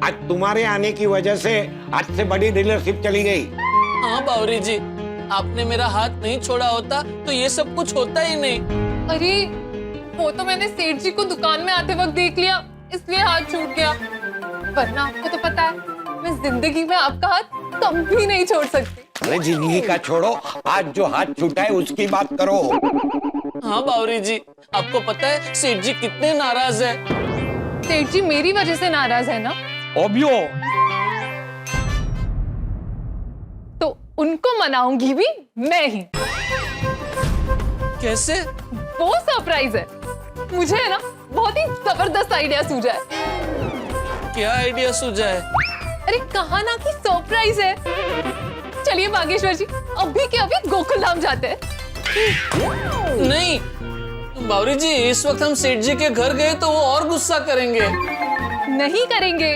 आज तुम्हारे आने की वजह से आज से बड़ी डीलरशिप चली गई। हाँ बावरी जी, आपने मेरा हाथ नहीं छोड़ा होता तो ये सब कुछ होता ही नहीं। अरे वो तो मैंने सेठ जी को दुकान में आते वक्त देख लिया, इसलिए हाथ छूट गया। वरना आपको तो पता है मैं जिंदगी में आपका हाथ कभी नहीं छोड़ सकती। अरे जिंदगी का छोड़ो, आज जो हाथ छूटा है उसकी बात करो। हाँ बावरी जी, आपको पता है सेठ जी कितने नाराज है। सेठ जी मेरी वजह से नाराज है ना? ओबियो, तो उनको मनाऊंगी भी मैं ही। कैसे? वो सरप्राइज है। मुझे है ना बहुत ही जबरदस्त आइडिया सूझा है। क्या आइडिया सूझा है? अरे कहा ना कि सरप्राइज है। चलिए बागेश्वर जी, अभी के अभी गोकुल धाम जाते हैं। नहीं बावरी जी, इस वक्त हम सेठ जी के घर गए तो वो और गुस्सा करेंगे। नहीं करेंगे,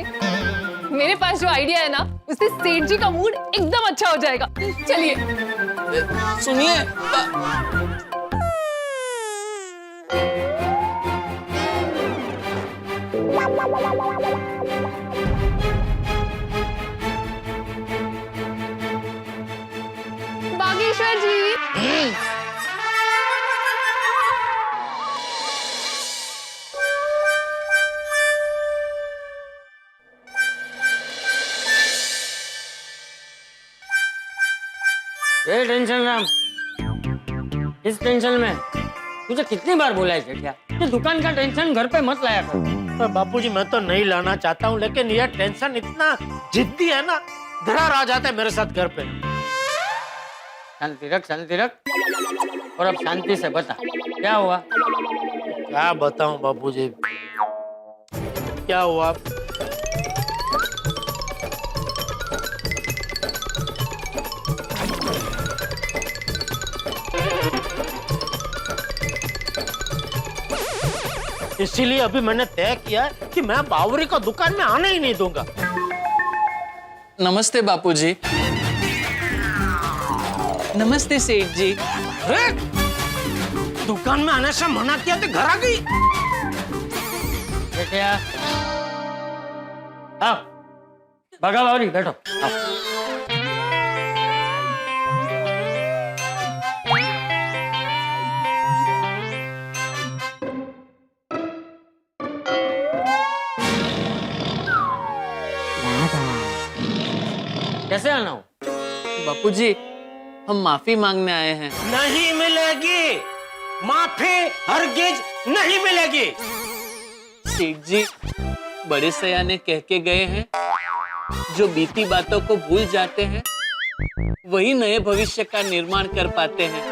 मेरे पास जो आइडिया है ना उससे सेठ जी का मूड एकदम अच्छा हो जाएगा। चलिए सुनिए, बागेश्वर जी। ये टेंशन राम, इस टेंशन में तुझे कितनी बार बोला है जेठिया कि दुकान का टेंशन घर पे मत लाया कर। बापूजी मैं तो नहीं लाना चाहता हूँ, लेकिन यह टेंशन इतना जिद्दी है ना, धड़ार आ जाता है मेरे साथ घर पे। शांति रख और अब शांति से बता क्या हुआ। क्या बताऊं बापूजी, क्या हुआ? इसीलिए अभी मैंने तय किया है कि मैं बावरी को दुकान में आने ही नहीं दूंगा। नमस्ते बापूजी। नमस्ते सेठ जी। दुकान में आने से मना किया तो घर आ गई। जेठिया आओ, बगा बावरी बैठो, आओ। कैसे आना हो? बापूजी, हम माफी मांगने आए हैं। नहीं मिलेगी माफी, हरगिज नहीं मिलेगी। सेठ जी बड़े सयाने कह के गए हैं, जो बीती बातों को भूल जाते हैं वही नए भविष्य का निर्माण कर पाते हैं,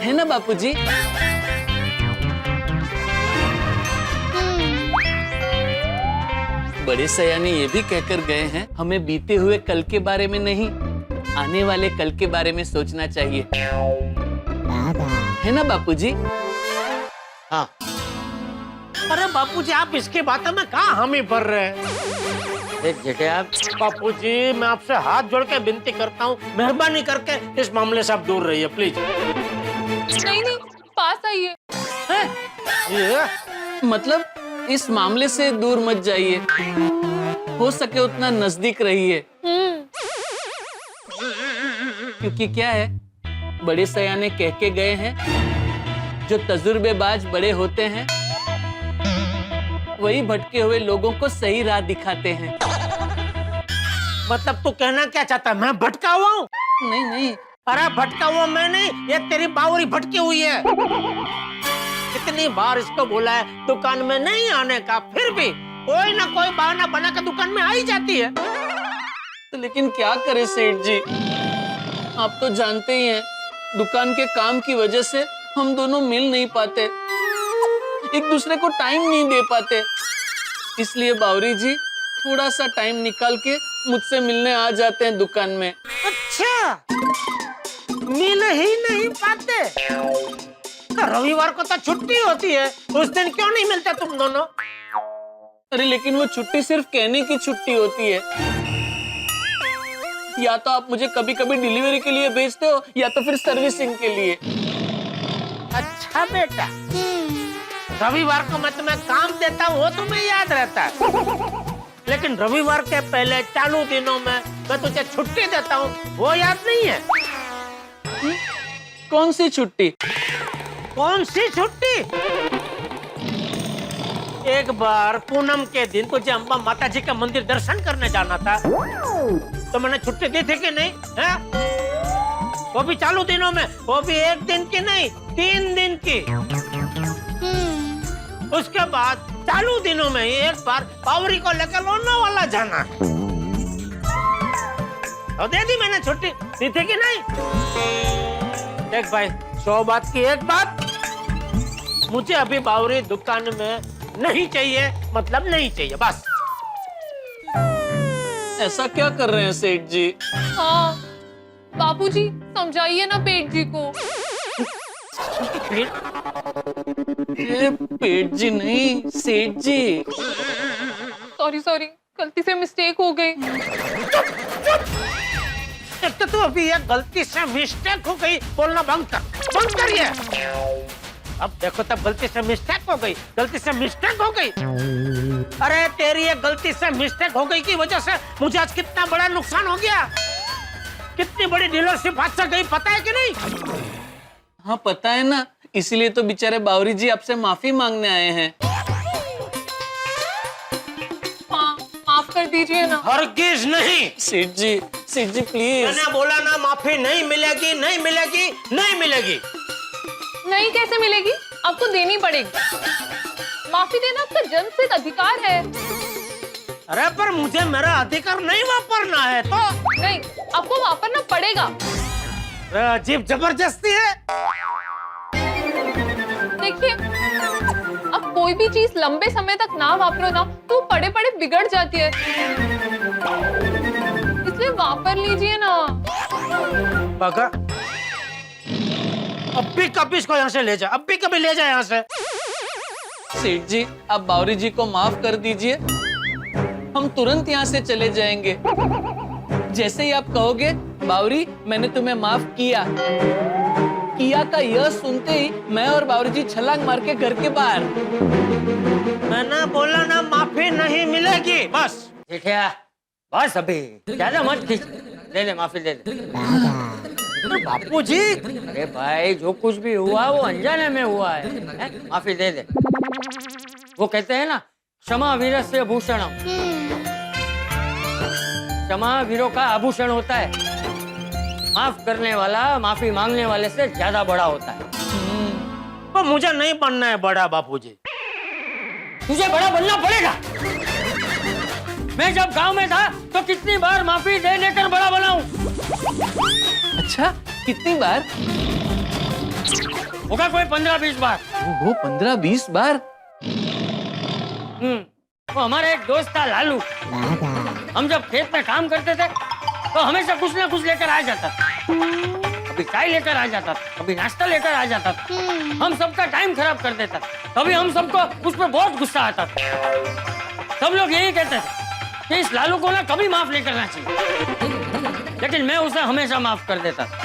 है ना बापूजी? बड़े सयाने ये भी कहकर गए हैं, हमें बीते हुए कल के बारे में नहीं, आने वाले कल के बारे में सोचना चाहिए, है ना बापूजी? हाँ। अरे बापूजी, आप इसके बातों में कहाँ हामी भर रहे हैं? देख जेठिया, बापूजी मैं आपसे हाथ जोड़ के विनती करता हूँ, मेहरबानी करके इस मामले से आप दूर रहिए प्लीज। नहीं, पास आइए। ये मतलब इस मामले से दूर मत जाइए, हो सके उतना नजदीक रहिए, क्योंकि क्या है, बड़े सयाने कह के गए हैं, जो तजुर्बेबाज बड़े होते हैं वही भटके हुए लोगों को सही राह दिखाते हैं। मतलब तू कहना क्या चाहता है, मैं भटका हुआ हूँ? नहीं, अरे भटका हुआ मैं नहीं, ये तेरी बावरी भटकी हुई है। कितनी बार इसको बोला है दुकान में नहीं आने का, फिर भी कोई ना कोई बहाना बना के दुकान में आ ही जाती है। तो लेकिन क्या करें सेठ जी, आप तो जानते ही हैं दुकान के काम की वजह से हम दोनों मिल नहीं पाते, एक दूसरे को टाइम नहीं दे पाते। इसलिए बावरी जी थोड़ा सा टाइम निकाल के मुझसे मिलने आ जाते हैं दुकान में। अच्छा, मिल ही नहीं पाते? तो रविवार को तो छुट्टी होती है, उस दिन क्यों नहीं मिलते तुम दोनों? अरे लेकिन वो छुट्टी सिर्फ कहने की छुट्टी होती है। या तो आप मुझे कभी कभी डिलीवरी के लिए भेजते हो या तो फिर सर्विसिंग के लिए। अच्छा बेटा, रविवार को मैं तुम्हें काम देता हूँ वो तुम्हें याद रहता है, लेकिन रविवार के पहले चालू दिनों में मैं तुझे छुट्टी देता हूँ वो याद नहीं है? कौन सी छुट्टी? कौन सी छुट्टी? एक बार पूनम के दिन तुझे अम्बा माता जी का मंदिर दर्शन करने जाना था, तो मैंने छुट्टी दी थी कि नहीं है? वो भी चालू दिनों में, वो भी एक दिन की नहीं 3 दिन की। उसके बाद चालू दिनों में ही एक बार बावरी को लेकर लोनावाला जाना, तो दे दी मैंने छुट्टी, दी थी कि नहीं? देख भाई, 100 बात की एक बात, मुझे अभी बावरी दुकान में नहीं चाहिए, मतलब नहीं चाहिए, बस। ऐसा क्या कर रहे हैं सेठ जी? हाँ बापूजी, समझाइए ना पेट जी को। ये पेट जी नहीं, सेठ जी। सॉरी सॉरी, गलती से मिस्टेक हो गई। तो तू अभी ये गलती से मिस्टेक हो गई बोलना बंद कर ये। अब देखो, तब गलती से मिस्टेक हो गई, गलती से मिस्टेक हो गई। अरे तेरी ये गलती से मिस्टेक हो गई की वजह से मुझे आज कितना बड़ा नुकसान हो गया, कितनी बड़ी डीलरशिप हाथ से गई, पता है कि नहीं? हाँ पता है ना, इसीलिए तो बेचारे बावरी जी आपसे माफी मांगने आए हैं। हाँ माफ कर दीजिए ना। हरगिज नहीं सेठ जी प्लीज। मैंने बोला ना, माफी नहीं मिलेगी, नहीं मिलेगी, नहीं मिलेगी। नहीं कैसे मिलेगी? आपको देनी पड़ेगी। माफी देना आपका जन्मसिद्ध अधिकार है। अरे पर मुझे मेरा अधिकार नहीं वापरना है तो? नहीं, आपको वापरना पड़ेगा। अजीब जबरदस्ती है। देखिए, अब कोई भी चीज लंबे समय तक ना वापरो ना तो पड़े पड़े बिगड़ जाती है, इसलिए वापर लीजिए ना। बागा, अब भी कभी इसको यहाँ से ले जा, अब भी कभी ले जा यहाँ से। सेठ जी आप बावरी जी को माफ कर दीजिए, हम तुरंत यहाँ से चले जाएंगे। जैसे ही आप कहोगे बावरी मैंने तुम्हें माफ किया का यह सुनते ही मैं और बावरी जी छलांग मार के घर के बाहर। मैंने बोला ना, माफी नहीं मिलेगी, बस। देखिए बस, अभी ज्यादा मत खींच, दे दे, माफी दे दे। बापू जी, अरे भाई जो कुछ भी हुआ वो अनजाने में हुआ है? माफी दे दे। वो कहते हैं ना, क्षमा वीरस्य भूषणम, क्षमा वीरों का आभूषण होता है। माफ करने वाला माफी मांगने वाले से ज्यादा बड़ा होता है। तो मुझे नहीं बनना है बड़ा बापूजी। तुझे बड़ा बनना पड़ेगा। मैं जब गांव में था तो कितनी बार माफी दे देकर बड़ा बना हूं। अच्छा कितनी बार? होगा कोई 15-20 बार। ओहो 15-20 बार। वो हमारा एक दोस्त था लालू, हम जब खेत में काम करते थे तो हमेशा कुछ ना कुछ लेकर आ जाता था। कभी चाय लेकर आ जाता था, कभी नाश्ता लेकर आ जाता था। हम सबका टाइम खराब कर देता था। कभी हम सबको उस पर बहुत गुस्सा आता था। सब लोग यही कहते थे कि इस लालू को ना कभी माफ नहीं करना चाहिए, लेकिन मैं उसे हमेशा माफ कर देता था।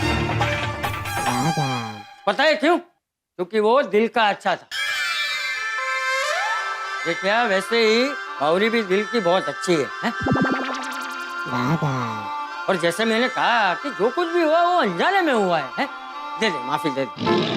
पता है क्यों? क्योंकि वो दिल का अच्छा था। देखिए वैसे ही बावरी भी दिल की बहुत अच्छी है? और जैसे मैंने कहा कि जो कुछ भी हुआ वो अनजाने में हुआ है? दे दे, माफी दे दे।